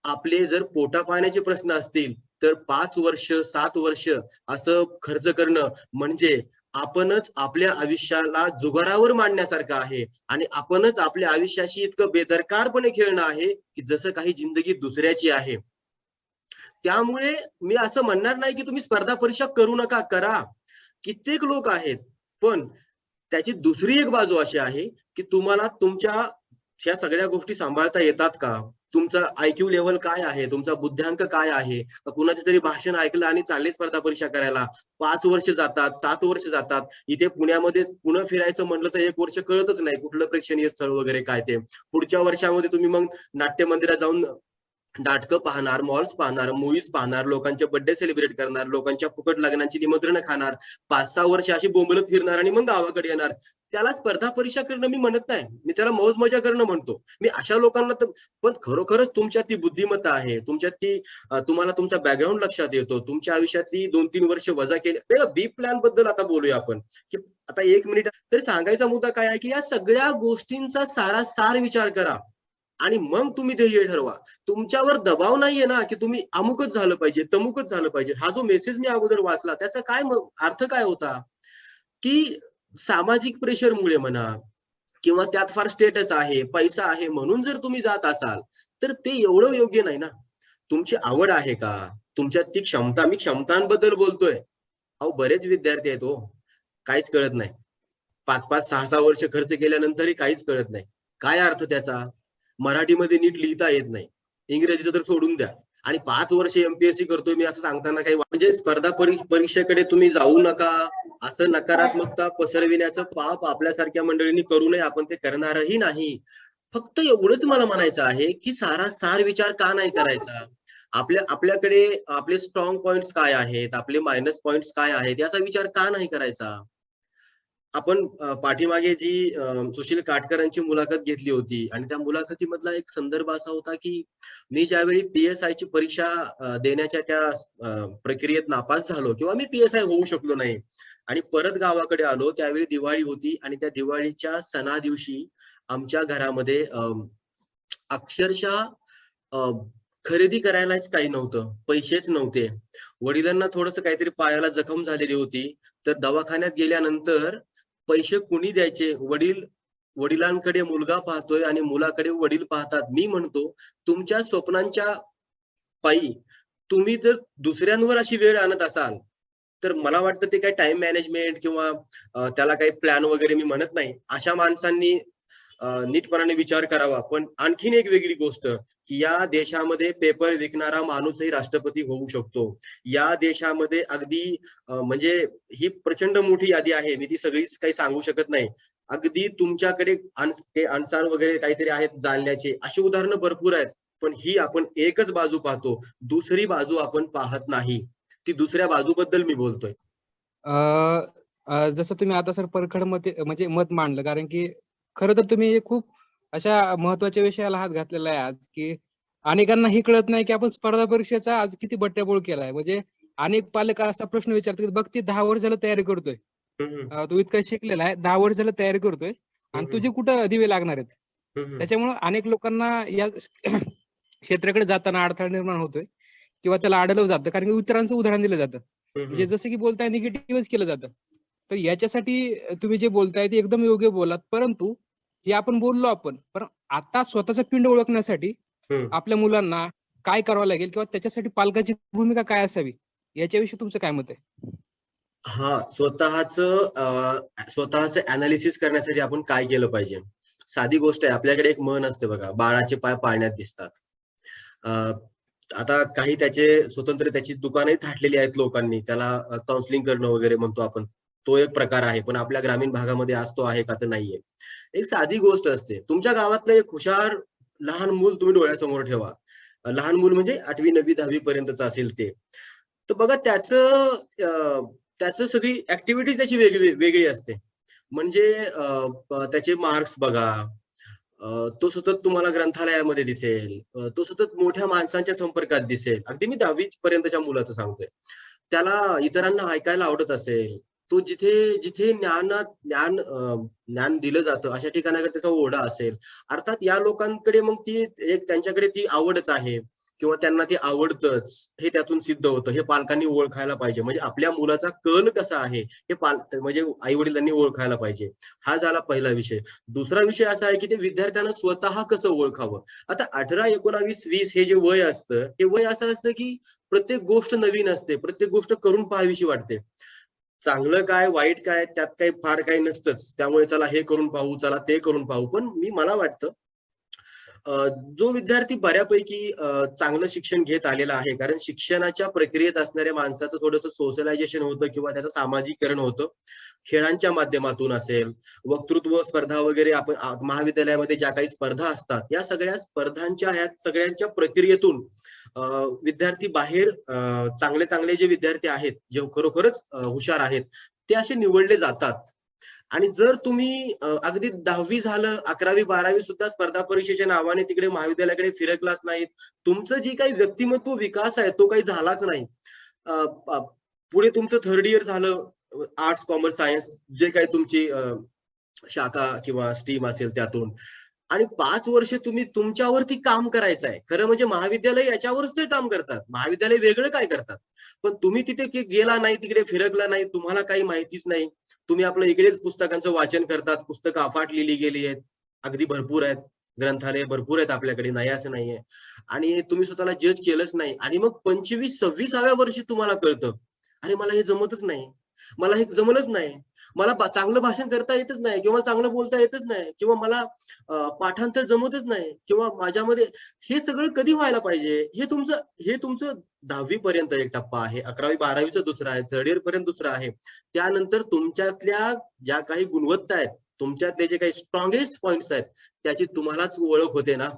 A: आपले जर पोटा पाण्याचे प्रश्न असतील तर 5 वर्ष, 7 वर्ष असं खर्च करणं म्हणजे आपणच आपल्या आयुष्याला जुगारावर मांडण्यासारखं आहे आणि आपणच आपल्या आयुष्याशी इतकं बेदरकारपणे खेळणं आहे की जसं काही जिंदगी दुसऱ्याची आहे. त्यामुळे मी असं म्हणणार नाही की तुम्ही स्पर्धा परीक्षा करू नका, करा. कित्येक लोक आहेत, पण त्याची दुसरी एक बाजू अशी आहे की तुम्हाला तुमच्या ह्या सगळ्या गोष्टी सांभाळता येतात का? तुमचा IQ लेवल काय आहे? तुमचा बुद्ध्यांक काय आहे? कुणाचे तरी भाषण ऐकलं आणि चालले स्पर्धा परीक्षा करायला. 5 वर्ष जातात, 7 वर्ष जातात. इथे पुण्यामध्ये पुणे फिरायचं म्हटलं तर 1 वर्ष कळतच नाही कुठलं प्रेक्षणीय स्थळ वगैरे काय ते. पुढच्या वर्षामध्ये तुम्ही मग नाट्य मंदिरात जाऊन नाटकं पाहणार, मॉल्स पाहणार, मूव्हीज पाहणार, लोकांचे बर्थडे सेलिब्रेट करणार, लोकांच्या फुकट लग्नांची निमंत्रण खाणार, 5-6 वर्ष अशी बोंबलत फिरणार आणि मग गावाकडे येणार. त्याला स्पर्धा परीक्षा करणं मी म्हणत नाही, मी त्याला मौज मजा करणं म्हणतो. मी अशा लोकांना तर पण खरोखरच तुमच्यात ती बुद्धिमत्ता आहे, तुमच्यात ती तुम्हाला तुमचा बॅकग्राऊंड लक्षात येतो, तुमच्या आयुष्यातली 2-3 वर्ष वजा केले. बी प्लॅन बद्दल आता बोलूया आपण की आता 1 मिनिट तर सांगायचा मुद्दा काय आहे की या सगळ्या गोष्टींचा सारासार विचार करा आणि मग तुम्ही ध्येय ठरवा. तुमच्यावर दबाव नाहीये ना की तुम्ही अमुकच झालं पाहिजे, तमुकच झालं पाहिजे. हा जो मेसेज मी अगोदर वाचला त्याचा काय अर्थ काय होता की सामाजिक प्रेशरमुळे म्हणा किंवा त्यात फार स्टेटस आहे, पैसा आहे म्हणून जर तुम्ही जात असाल तर ते एवढं योग्य नाही ना. तुमची आवड आहे का? तुमच्यात ती क्षमता, मी क्षमतांबद्दल बोलतोय. अहो बरेच विद्यार्थी आहेत हो, काहीच कळत नाही. 5-5, 6-6 वर्ष खर्च केल्यानंतरही काहीच कळत नाही. काय अर्थ त्याचा? मराठीमध्ये नीट लिहिता येत नाही. इंग्रजीचं तर सोडून द्या. आणि 5 वर्ष एम-पी-एस-सी करतोय मी असं सांगताना काही म्हणजे स्पर्धा परीक्षेकडे तुम्ही जाऊ नका, असं नकारात्मकता पसरविण्याचं पाप आपल्यासारख्या मंडळींनी करू नये. आपण ते करणारही नाही. फक्त एवढंच मला म्हणायचं आहे, की सारासार विचार का नाही करायचा? आपल्याकडे आपले स्ट्रॉंग पॉइंट्स काय आहेत? आपले मायनस पॉइंट्स काय आहेत? याचा विचार का नाही करायचा? आपण पाठीमागे जी सुशील काटकरांची मुलाखत घेतली होती आणि त्या मुलाखतीमधला एक संदर्भ असा होता, की मी ज्यावेळी पी-एस-आयची परीक्षा देण्याच्या त्या प्रक्रियेत नापास झालो किंवा मी पी-एस-आय होऊ शकलो नाही आणि परत गावाकडे आलो, त्यावेळी दिवाळी होती आणि त्या दिवाळीच्या सणा दिवशी आमच्या घरामध्ये अक्षरशः अ, खरेदी करायलाच काही नव्हतं. पैसेच नव्हते. वडिलांना थोडंसं काहीतरी पायाला जखम झालेली होती. तर दवाखान्यात गेल्यानंतर पैसे कुणी द्यायचे? वडिलांकडे मुलगा पाहतोय आणि मुलाकडे वडील पाहतात. मी म्हणतो तुमच्या स्वप्नांच्या पायी तुम्ही जर दुसऱ्यांवर अशी वेळ आणत असाल, तर मला वाटतं ते काही टाईम मॅनेजमेंट किंवा त्याला काही प्लॅन वगैरे मी म्हणत नाही. अशा माणसांनी नीटपणाने विचार करावा. पण आणखीन एक वेगळी गोष्ट, की या देशामध्ये पेपर विकणारा माणूसही राष्ट्रपती होऊ शकतो. या देशामध्ये अगदी म्हणजे ही प्रचंड मोठी यादी आहे. मी ती सगळीच काही सांगू शकत नाही. अगदी तुमच्याकडे ते अणसार वगैरे काहीतरी आहेत जाळण्याचे, अशी उदाहरणं भरपूर आहेत. पण ही आपण एकच बाजू पाहतो. दुसरी बाजू आपण पाहत नाही. ती दुसऱ्या बाजूबद्दल मी बोलतोय.
C: अ, जसं तुम्ही आता सर परखड मत म्हणजे मत मांडलं, कारण की खरं तर तुम्ही खूप अशा महत्त्वाच्या विषयाला हात घातलेला आहे आज, की अनेकांना हे कळत नाही, की आपण स्पर्धा परीक्षेचा आज किती बट्ट्याबोळ केलाय. म्हणजे अनेक पालक असा प्रश्न विचारतात, की "बघ ती 10 वर्ष झालं तयारी करतोय.
A: हं, हं.
C: तू इतका शिकलेला आहे, 10 वर्ष झालं तयारी करतोय
A: हं,
C: आणि
A: हं.
C: तुझे कुठं दिवे लागणार आहेत?"
A: हं, हं.
C: त्याच्यामुळं अनेक लोकांना या क्षेत्राकडे जाताना अडथळा निर्माण होतोय किंवा त्याला अडवलं जातं, कारण की इतरांचं उदाहरण दिलं जातं.
A: हं,
C: म्हणजे
A: हं.
C: जसं की बोलताय निगेटिव्हच केलं जातं. तर याच्यासाठी तुम्ही जे बोलताय ते एकदम योग्य बोललात. परंतु हे आपण बोललो आपण. पण आता स्वतःचा पिंड ओळखण्यासाठी
A: हं.
C: आपल्या मुलांना काय करावं लागेल किंवा त्याच्यासाठी पालकाची भूमिका काय असावी? याच्याविषयी तुमचं काय मत आहे?
A: हां, स्वतःचं एनालिसिस करण्यासाठी आपण काय केलं पाहिजे? साधी गोष्ट आहे. आपल्याकडे एक म्हण असते बघा, "बाळाचे पाय पाळण्यात दिसतात." अ, आता काही स्वतंत्र त्याची दुकानंही थाटलेली आहेत लोकांनी. त्याला करणं वगैरे म्हणतो आपण. तो एक प्रकार आहे. पण आपल्या ग्रामीण भागामध्ये आज तो आहे का? तर नाहीये. एक साधी गोष्ट असते. तुमच्या गावातलं एक हुशार लहान मूल तुम्ही डोळ्यासमोर ठेवा. लहान मूल म्हणजे 8वी, 9वी, 10वी पर्यंतचं असेल ते. तर बघा त्याचं सगळी ॲक्टिव्हिटीज त्याची वेगळी असते. म्हणजे त्याचे मार्क्स बघा. तो सतत तुम्हाला ग्रंथालयामध्ये दिसेल. तो सतत मोठ्या माणसांच्या संपर्कात दिसेल. अगदी मी 10वी पर्यंतच्या मुलाचं सांगतोय. त्याला इतरांना ऐकायला आवडत असेल. तो जिथे जिथे ज्ञान दिलं जातं अशा ठिकाणाकडे त्याचा ओढा असेल. अर्थात या लोकांकडे मग त्यांच्याकडे ती आवडच आहे किंवा त्यांना ते आवडतंच हे त्यातून सिद्ध होतं. हे पालकांनी ओळखायला पाहिजे. म्हणजे आपल्या मुलाचा कल कसा आहे हे म्हणजे आई-वडिलांनी ओळखायला पाहिजे. हा झाला पहिला विषय. दुसरा विषय असा आहे, की ते विद्यार्थ्यांना स्वतः कसं ओळखावं? आता 18, 19, 20 हे जे वय असतं, हे वय असं असतं, की प्रत्येक गोष्ट नवीन असते. प्रत्येक गोष्ट करून पाहावीशी वाटते. चांगलं काय, वाईट काय, त्यात काही फार काही नसतंच. त्यामुळे चला हे करून पाहू, चला ते करून पाहू. पण मला वाटतं जो विद्यार्थी बऱ्यापैकी चांगलं शिक्षण घेत आलेला आहे. कारण शिक्षणाच्या प्रक्रियेत असणाऱ्या माणसाचं थोडंसं सोशलायझेशन होतं किंवा त्याचं सामाजिकरण होतं. खेळांच्या माध्यमातून असेल, वक्तृत्व स्पर्धा वगैरे आपण महाविद्यालयामध्ये ज्या काही स्पर्धा असतात, या सगळ्या स्पर्धांच्या ह्या सगळ्यांच्या प्रक्रियेतून अ, विद्यार्थी बाहेर चांगले जे विद्यार्थी आहेत, जे खरोखरच हुशार आहेत, ते असे निवडले जातात. आणि जर तुम्ही अगदी 10वी झालं, 11वी, 12वी सुद्धा स्पर्धा परीक्षेच्या नावाने तिकडे महाविद्यालयाकडे फिरकलाच नाहीत. तुमचं जे काही व्यक्तिमत्व विकास आहे, तो काही झालाच नाही. अ, प पुढे तुमचं 3rd इयर झालं, आर्ट्स, कॉमर्स, सायन्स जे काही तुमची शाखा किंवा स्ट्रीम असेल त्यातून आणि 5 वर्ष तुम्ही तुमच्यावरती काम करायचं आहे. खरं म्हणजे महाविद्यालय याच्यावरच तर काम करतात. महाविद्यालय वेगळं काय करतात? पण तुम्ही तिथे गेला नाही, तिकडे फिरकला नाही, तुम्हाला काही माहितीच नाही. तुम्ही आपलं इकडेच पुस्तकांचं वाचन करतात. पुस्तकं अफाट लिहिली गेली आहेत. अगदी भरपूर आहेत. ग्रंथालय भरपूर आहेत आपल्याकडे, नाही असं नाहीये. आणि तुम्ही स्वतःला जज केलंच नाही आणि मग 25-26व्या वर्षी तुम्हाला कळतं, अरे मला हे जमतच नाही, मला हे जमलंच नाही, मला चांगलं भाषण करता येतच नाही किंवा चांगलं बोलता येतच नाही किंवा मला पाठांतर जमतच नाही किंवा माझ्यामध्ये हे सगळं कधी व्हायला पाहिजे. हे तुमचं 10वी पर्यंत एक टप्पा आहे, 11वी-12वीचा दुसरा आहे, थर्ड इयर पर्यंत दुसरा आहे. त्यानंतर तुमच्यातल्या ज्या काही गुणवत्ता आहेत, तुमच्यातले जे काही स्ट्रॉंगेस्ट पॉइंट्स आहेत, त्याची तुम्हालाच ओळख होते ना.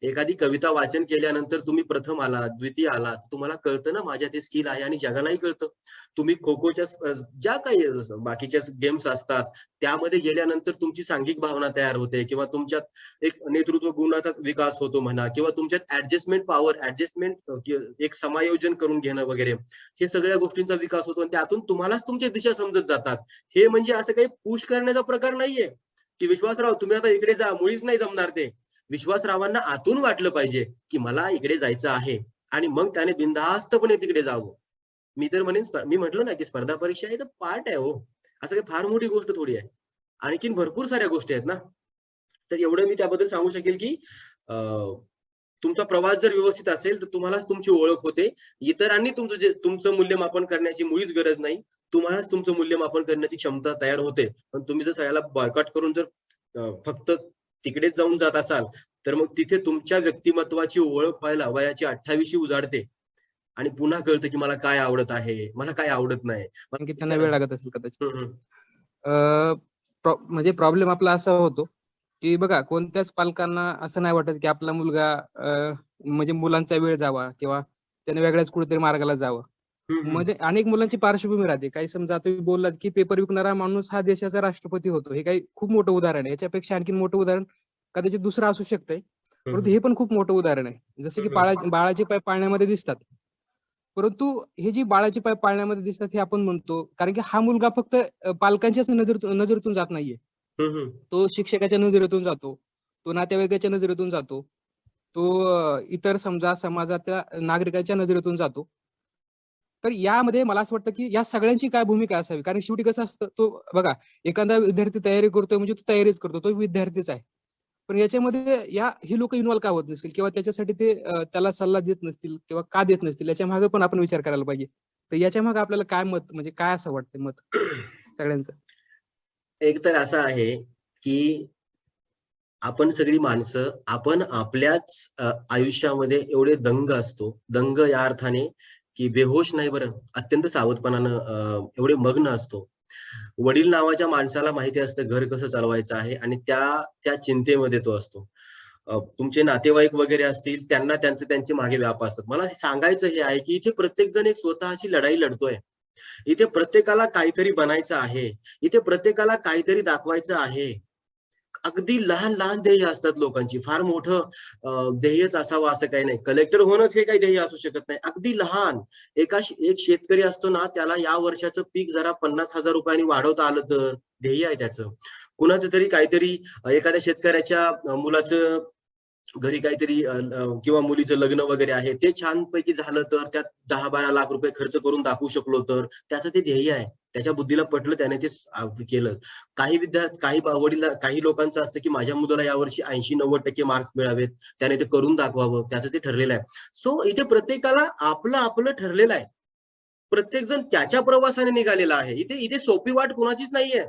A: एखादी कविता वाचन केल्यानंतर तुम्ही प्रथम आलात, द्वितीय आलात, तुम्हाला कळतं ना माझ्यात ते स्किल आहे आणि जगालाही कळतं. तुम्ही खो-खोच्या ज्या काही बाकीच्या गेम्स असतात, त्यामध्ये गेल्यानंतर तुमची सांघिक भावना तयार होते किंवा तुमच्यात एक नेतृत्व गुणाचा विकास होतो म्हणा किंवा तुमच्यात ऍडजस्टमेंट पॉवर, एक समायोजन करून घेणं वगैरे, हे सगळ्या गोष्टींचा विकास होतो आणि त्यातून तुम्हालाच तुमच्या दिशा समजत जातात. हे म्हणजे असं काही पुश करण्याचा प्रकार नाहीये की विश्वासराव तुम्ही आता इकडे जा, मुळीच नाही जमणार ते. विश्वासरावांना आतून वाटलं पाहिजे की मला इकडे जायचं आहे आणि मग त्याने बिनधास्तपणे तिकडे जावं. मी तर म्हणेन, मी म्हटलं ना की स्पर्धा परीक्षा हे तर पार्ट आहे हो, असं काही फार मोठी गोष्ट थोडी आहे. आणखीन भरपूर साऱ्या गोष्टी आहेत ना. तर एवढं मी त्याबद्दल सांगू शकेल की तुमचा प्रवास जर व्यवस्थित असेल तर तुम्हाला तुमची ओळख होते. इतरांनी तुमचं मूल्यमापन करण्याची मुळीच गरज नाही. तुम्हालाच तुमचं मूल्यमापन करण्याची क्षमता तयार होते. पण तुम्ही जर सगळ्याला बॉयकॉट करून जर फक्त तिकडेच जाऊन जात असाल, तर मग तिथे तुमच्या व्यक्तिमत्वाची ओळख व्हायला वयाची 28वी उजाडते आणि पुन्हा कळतं की मला काय आवडत आहे, मला काय आवडत नाही.
C: कारण की त्यांना वेळ लागत असेल कदाचित.
A: हम्म, हम्म.
C: म्हणजे प्रॉब्लेम आपला असा होतो की बघा, कोणत्याच पालकांना असं नाही वाटत की आपला मुलगा म्हणजे मुलांचा वेळ जावा किंवा त्याने वेगळ्याच कुठेतरी मार्गाला जावं.
A: हम्म,
C: म्हणजे अनेक मुलांची पार्श्वभूमी राहते. काही समजा तुम्ही बोललात की पेपर विकणारा माणूस हा देशाचा राष्ट्रपती होतो, हे काही खूप मोठं उदाहरण आहे. याच्यापेक्षा आणखी मोठं उदाहरण कदाचित दुसरं असू शकतंय, परंतु हे पण खूप मोठं उदाहरण आहे. जसं की बाळाचे पाय पाळण्यामध्ये दिसतात, परंतु हे जी बाळाचे पाय पाळण्यामध्ये दिसतात हे आपण म्हणतो कारण की हा मुलगा फक्त पालकांच्याच नजरेतून जात नाहीये. तो शिक्षकाच्या नजरेतून जातो, तो नातेवाईकाच्या नजरेतून जातो, तो इतर समजा समाजाच्या नागरिकांच्या नजरेतून जातो. तर यामध्ये मला असं वाटतं की या सगळ्यांची काय भूमिका असावी, कारण शेवटी कसं असतं, तो बघा, एखादा विद्यार्थी तयारी करतोय म्हणजे तो तयारीच करतो, तो विद्यार्थीच आहे. पण याच्यामध्ये ही लोक इन्व्हॉल्व का होत नसतील किंवा त्याच्यासाठी ते त्याला सल्ला देत नसतील किंवा का देत नसतील, याच्या मागे पण आपण विचार करायला पाहिजे. तर याच्या मागे आपल्याला काय मत, म्हणजे काय असं वाटतं मत सगळ्यांचं?
A: एक तर असं आहे की आपण सगळी माणसं, आपण आपल्याच आयुष्यामध्ये एवढे दंग असतो. दंग या अर्थाने की बेहोश नाही बरं, अत्यंत सावधपणानं एवढे मग्न असतो. वडील नावाच्या माणसाला माहिती असतं घर कसं चालवायचं आहे आणि त्या चिंतेमध्ये तो असतो. तुमचे नातेवाईक वगैरे असतील, त्यांना त्यांचे मागे व्याप असतात. मला सांगायचं हे आहे की इथे प्रत्येक जण एक स्वतःची लढाई लढतोय. इथे प्रत्येकाला काहीतरी बनायचं आहे. इथे प्रत्येकाला काहीतरी दाखवायचं आहे. अगदी लहान लहान ध्येय असतात लोकांची. फार मोठं ध्येयच असावं असं काही नाही. कलेक्टर होणंच हे काही ध्येय असू शकत नाही. अगदी लहान एक शेतकरी असतो ना, त्याला या वर्षाचं पीक जरा 50,000 रुपयांनी वाढवता आलं तर ध्येय आहे त्याचं. कुणाचं तरी काहीतरी एखाद्या शेतकऱ्याच्या मुलाचं घरी काहीतरी किंवा मुलीचं लग्न वगैरे आहे, ते छानपैकी झालं तर त्यात 10-12 लाख रुपये खर्च करून दाखवू शकलो तर त्याचं ते ध्येय आहे. त्याच्या बुद्धीला पटलं, त्याने ते केलं. काही लोकांचं असतं की माझ्या मुलाला यावर्षी 80-90% मार्क्स मिळावेत, त्याने ते करून दाखवावं, त्याचं ते ठरलेलं आहे. सो इथे प्रत्येकाला आपलं आपलं ठरलेलं आहे. प्रत्येक जण त्याच्या प्रवासाने निघालेला आहे. इथे सोपी वाट कुणाचीच नाहीये.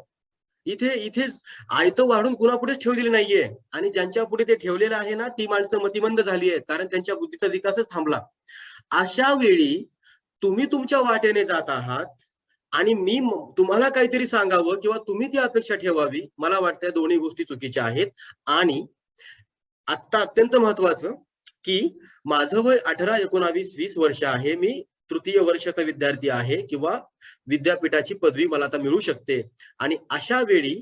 A: इथे आयतं वाढून कुणापुढेच ठेवलेली नाहीये आणि ज्यांच्या पुढे ते ठेवलेलं आहे ना, ती माणसं मतिमंद झाली आहेत, कारण त्यांच्या बुद्धीचा विकासच थांबला. अशा वेळी तुम्ही तुमच्या वाटेने जात आहात आणि मी तुम्हाला काहीतरी सांगावं किंवा तुम्ही ती अपेक्षा ठेवावी, मला वाटतं दोन्ही गोष्टी चुकीच्या आहेत. आणि आता अत्यंत महत्वाचं की माझं वय 18, 19, 20 वर्ष आहे. मी तृतीय वर्षाचा विद्यार्थी आहे किंवा विद्यापीठाची पदवी मला आता मिळू शकते आणि अशा वेळी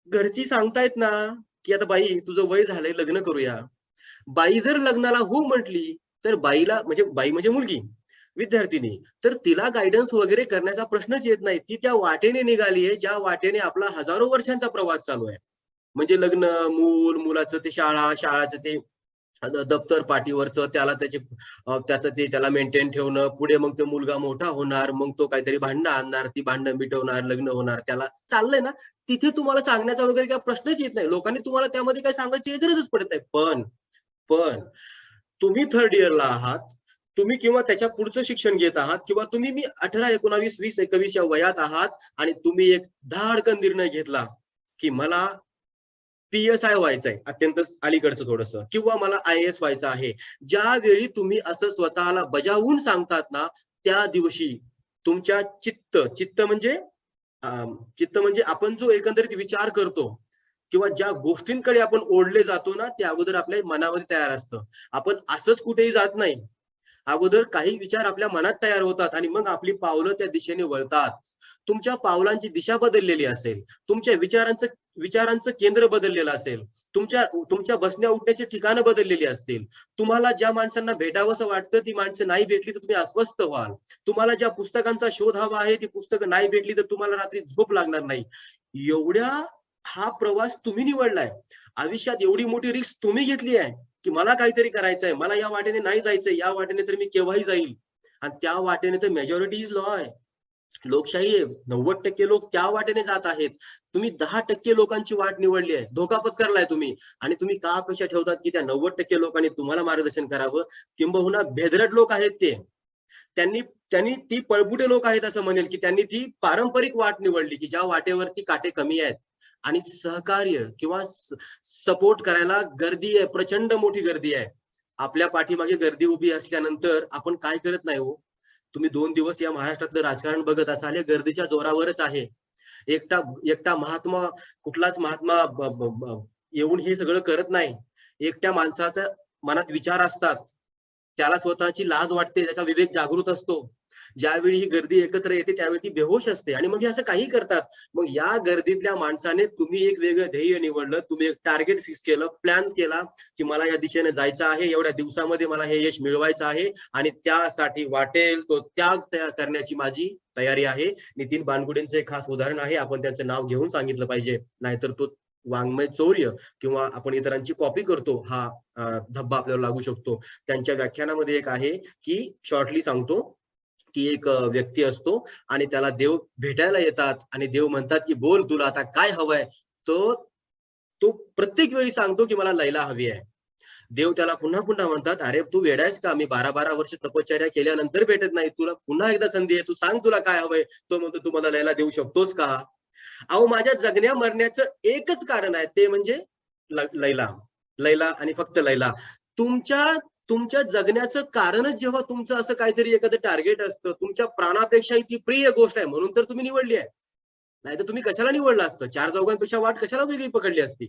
A: घरची सांगतायत ना की आता बाई तुझं वय झालंय, लग्न करूया. बाई जर लग्नाला हो म्हटली तर बाई म्हणजे मुलगी, विद्यार्थिनी, तर तिला गायडन्स वगैरे करण्याचा प्रश्नच येत नाही. ती त्या वाटेने निघाली आहे ज्या वाटेने आपला हजारो वर्षांचा प्रवास चालू आहे. म्हणजे लग्न, मुलाचं ते शाळाचं ते दप्तर पाठीवरचं त्याला त्याचं ते त्याला मेंटेन ठेवणं, पुढे मग तो मुलगा मोठा होणार, मग तो काहीतरी भांडणं आणणार, ती भांडणं मिटवणार, लग्न होणार, त्याला चाललंय ना. तिथे तुम्हाला सांगण्याचा वगैरे काही प्रश्नच येत नाही. लोकांनी तुम्हाला त्यामध्ये काही सांगायची गरजच पडत नाही. पण तुम्ही थर्ड इयरला आहात, तुम्ही किंवा त्याच्या पुढचं शिक्षण घेत आहात, किंवा मी 18, 19, 20, 21 या वयात आहात आणि तुम्ही एक धाडकन निर्णय घेतला की मला PSI व्हायचंय, अत्यंत अलीकडचं थोडस, किंवा मला IAS व्हायचं आहे. ज्यावेळी तुम्ही असं स्वतःला बजावून सांगतात ना, त्या दिवशी तुमच्या चित्त म्हणजे आपण जो एकंदरीत विचार करतो किंवा ज्या गोष्टींकडे आपण ओढले जातो ना, ते अगोदर आपल्या मनामध्ये तयार असतं. आपण असंच कुठेही जात नाही. अगोदर काही विचार आपल्या मनात तयार होतात आणि मग आपली पावलं त्या दिशेने वळतात. तुमच्या पावलांची दिशा बदललेली असेल, तुमच्या विचारांचं केंद्र बदललेलं असेल, तुमच्या बसण्या उठण्याची ठिकाणं बदललेली असतील, तुम्हाला ज्या माणसांना भेटावंसं वाटतं ती माणसं नाही भेटली तर तुम्ही अस्वस्थ व्हाल, तुम्हाला ज्या पुस्तकांचा शोध हवा आहे ती पुस्तकं नाही भेटली तर तुम्हाला रात्री झोप लागणार नाही. हा प्रवास तुम्ही निवडलाय. आयुष्यात एवढी मोठी रिस्क तुम्ही घेतली आहे की मला काहीतरी करायचंय, मला या वाटेने नाही जायचंय, या वाटेने तर मी केव्हाही जाईल. आणि त्या वाटेने तर मेजॉरिटी इज लॉ आहे, लोकशाही आहे. 90% लोक त्या वाटेने जात आहेत. तुम्ही 10% लोकांची वाट निवडली आहे, धोका पत्करलाय तुम्ही. आणि तुम्ही का अपेक्षा ठेवतात की त्या 90% लोकांनी तुम्हाला मार्गदर्शन करावं? किंबहुना भेदरट लोक आहेत ते, त्यांनी ती पळपुटे लोक आहेत असं म्हणेल की त्यांनी ती पारंपरिक वाट निवडली की ज्या वाटेवरती काटे कमी आहेत. आणि सहकार्य किंवा सपोर्ट करायला गर्दी आहे, प्रचंड मोठी गर्दी आहे. आपल्या पाठीमागे गर्दी उभी असल्यानंतर आपण काय करत नाही हो. तुम्ही 2 दिवस या महाराष्ट्रातलं राजकारण बघत असाल, हे गर्दीच्या जोरावरच आहे. एकटा महात्मा, कुठलाच महात्मा येऊन हे सगळं करत नाही. एकट्या माणसाच्या मनात विचार असतात, त्याला स्वतःची लाज वाटते, त्याचा विवेक जागृत असतो. ज्यावेळी ही गर्दी एकत्र येते त्यावेळी ती बेहोश असते आणि मग हे असं काही करतात. मग या गर्दीतल्या माणसाने तुम्ही एक वेगळं ध्येय निवडलं, तुम्ही एक टार्गेट फिक्स केलं, प्लॅन केला की मला या दिशेने जायचं आहे, एवढ्या दिवसामध्ये मला हे यश मिळवायचं आहे आणि त्यासाठी वाटेल तो त्याग करण्याची माझी तयारी आहे. नितीन बानगुडेंचं एक खास उदाहरण आहे, आपण त्यांचं नाव घेऊन सांगितलं पाहिजे, नाहीतर तो वाङ्मय चौर्य किंवा आपण इतरांची कॉपी करतो हा धब्बा आपल्याला लागू शकतो. त्यांच्या व्याख्यानामध्ये एक आहे की, शॉर्टली सांगतो की, एक व्यक्ती असतो आणि त्याला देव भेटायला येतात आणि देव म्हणतात की बोल तुला आता काय हवंय. तो प्रत्येक वेळी सांगतो की मला लैला हवी आहे. देव त्याला पुन्हा पुन्हा म्हणतात, अरे तू वेडायस का, मी 12-12 वर्ष तपश्चर्या केल्यानंतर भेटत नाही, तुला पुन्हा एकदा संधी आहे, तू सांग तुला काय हवंय. तो म्हणतो तू मला लैला देऊ शकतोस का. अहो माझ्या जगण्या मरण्याचं एकच कारण आहे, ते म्हणजे लैला आणि फक्त लैला. तुमच्या जगण्याचं कारणच जेव्हा तुमचं असं काहीतरी एखादं टार्गेट असतं, तुमच्या प्राणापेक्षाही ती प्रिय गोष्ट आहे म्हणून तर तुम्ही निवडली आहे. नाहीतर तुम्ही कशाला निवडलं असतं, 4 चौघांपेक्षा वाट कशाला वेगळी पकडली असती.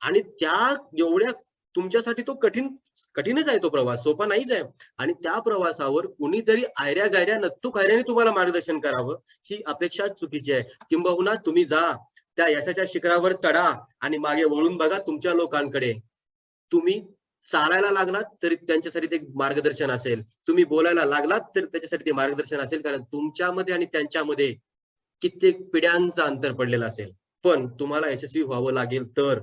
A: आणि त्या एवढ्या तुमच्यासाठी तो कठीणच आहे, तो प्रवास सोपा नाहीच आहे. आणि त्या प्रवासावर कुणीतरी आयऱ्या गायऱ्या नत्तू खायऱ्याने तुम्हाला मार्गदर्शन करावं ही अपेक्षा चुकीची आहे. किंबहुना तुम्ही जा त्या यशाच्या शिखरावर चढा आणि मागे वळून बघा तुमच्या लोकांकडे. तुम्ही चालायला लागलात तरी त्यांच्यासाठी ते मार्गदर्शन असेल, तुम्ही बोलायला लागलात तर त्याच्यासाठी ते मार्गदर्शन असेल, कारण तुमच्यामध्ये आणि त्यांच्यामध्ये कित्येक पिढ्यांचं अंतर पडलेलं असेल. पण तुम्हाला यशस्वी व्हावं लागेल तर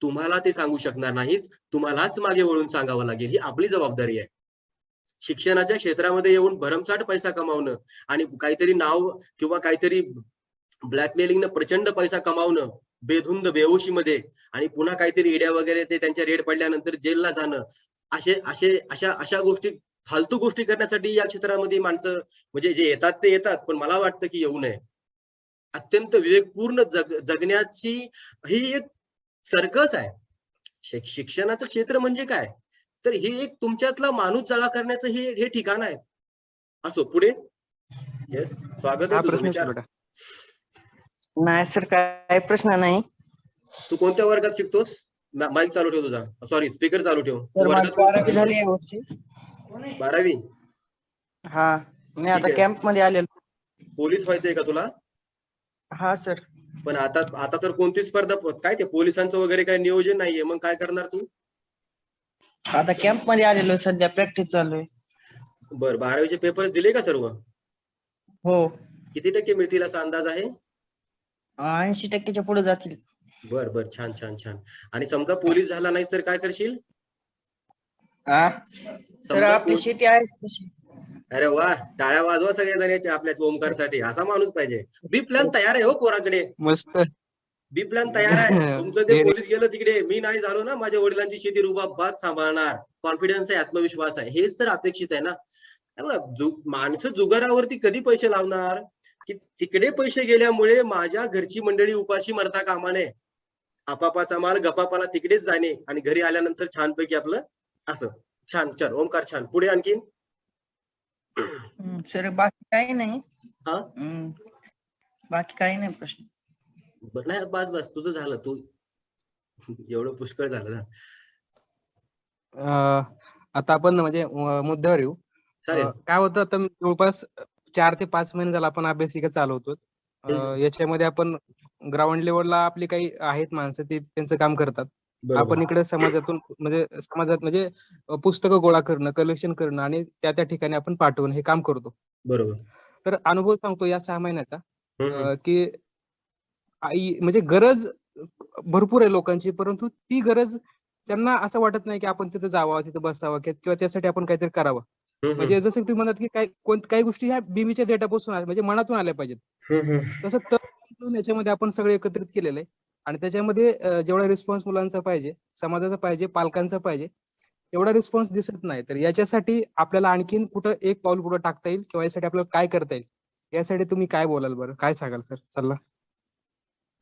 A: तुम्हाला ते सांगू शकणार नाहीत, तुम्हालाच मागे वळून सांगावं लागेल. ही आपली जबाबदारी आहे. शिक्षणाच्या क्षेत्रामध्ये येऊन भरमसाठ पैसा कमावणं आणि काहीतरी नाव किंवा काहीतरी ब्लॅकमेलिंगनं प्रचंड पैसा कमावणं बेधुंद बेहोशीमध्ये, आणि पुन्हा काहीतरी इड्या वगैरे ते त्यांच्या रेड पडल्यानंतर जेलला जाणं, अशा गोष्टी, फालतू गोष्टी करण्यासाठी या क्षेत्रामध्ये माणसं म्हणजे जे येतात ते येतात, पण मला वाटतं की येऊ नये. अत्यंत विवेकपूर्ण जगण्याची ही एक सर्कस आहे. शिक्षणाचं क्षेत्र म्हणजे काय, तर हे एक तुमच्यातला माणूस जागा करण्याचं हे ठिकाण आहे. असो पुढे. येस, स्वागत आहे तुझं, विचार.
D: नाही सर, काय प्रश्न नाही.
A: तू कोणत्या वर्गात शिकतोस? माईक चालू ठेव तुझा, सॉरी स्पीकर चालू ठेव.
D: सर माझी 12वी झाली आहे वर्षी.
A: 12वी?
D: हा, मी आता
A: आहे.
D: कॅम्प मध्ये आलेलो.
A: पोलीस व्हायचंय का तुला?
D: हा सर.
A: पण आता तर कोणती स्पर्धा, काय ते पोलिसांचं वगैरे काय नियोजन नाहीये, मग काय करणार तू?
D: आता कॅम्प मध्ये आलेलो, सध्या प्रॅक्टिस चालू आहे.
A: बर, 12वीचे पेपर दिले का सर्व?
D: हो.
A: किती टक्के मिळतील असा अंदाज आहे?
D: 80%च्या पुढे जातील.
A: बर बर, छान छान छान. आणि समजा पोलीस झाला नाहीस तर काय करशील?
D: हा सर
A: समजा
D: आपली शेती आहे तशी.
A: अरे वा, टाळ्या वाजवा सगळे जण याच्या आपल्या ओमकारसाठी. असा माणूस पाहिजे. बी प्लॅन तयार आहे हो पोराकडे.
C: मस्त.
A: बी प्लॅन तयार आहे. तुमचं ते
C: Very
A: पोलीस गेलं तिकडे, मी नाही झालो ना, माझ्या वडिलांची शेती रुबाबात सांभाळणार. कॉन्फिडन्स आहे, आत्मविश्वास आहे. हेच तर अपेक्षित आहे ना. माणसं जुगारावरती कधी पैसे लावणार, की तिकडे पैसे गेल्यामुळे माझ्या घरची मंडळी उपाशी मरता कामा नये. आपापाचा माल गपापाला तिकडेच जाणे आणि घरी आल्यानंतर छानपैकी आपलं असं छान छान. ओमकार छान. पुढे आणखीन.
D: सर बाकी काही नाही.
A: हा
D: बाकी काही नाही प्रश्न.
A: नाही बस बस तुझं झालं. तू एवढं पुष्कळ झालं ना.
C: आता आपण म्हणजे मुद्द्यावर येऊ.
A: चालेल.
C: काय होतं, आता जवळपास 4 ते 5 महिने झाला आपण अभ्यासिका चालवतो. याच्यामध्ये आपण ग्राउंड लेवलला आपली काही आहेत माणसं ती त्यांचं काम करतात. आपण इकडे समाजात म्हणजे पुस्तकं गोळा करणं, कलेक्शन करणं आणि त्या ठिकाणी आपण पाठवणं हे काम करतो.
A: बरोबर.
C: तर अनुभव सांगतो या 6 महिन्याचा, की म्हणजे गरज भरपूर आहे लोकांची, परंतु ती गरज त्यांना असं वाटत नाही की आपण तिथं जावं, तिथं बसावं किंवा त्यासाठी आपण काहीतरी करावं. म्हणजे जसं तुम्ही म्हणत की काही गोष्टी ह्या बीमीच्या डेटापासून म्हणजे मनातून आल्या पाहिजेत. तसं याच्यामध्ये आपण सगळे एकत्रित केलेलं आहे आणि त्याच्यामध्ये जेवढा रिस्पॉन्स मुलांचा पाहिजे, समाजाचा पाहिजे, पालकांचा पाहिजे, एवढा रिस्पॉन्स दिसत नाही. तर याच्यासाठी आपल्याला आणखीन कुठं एक पाऊल पुढे टाकता येईल किंवा यासाठी आपल्याला काय करता येईल, यासाठी तुम्ही काय बोलाल बरं, काय सांगाल सर सल्ला?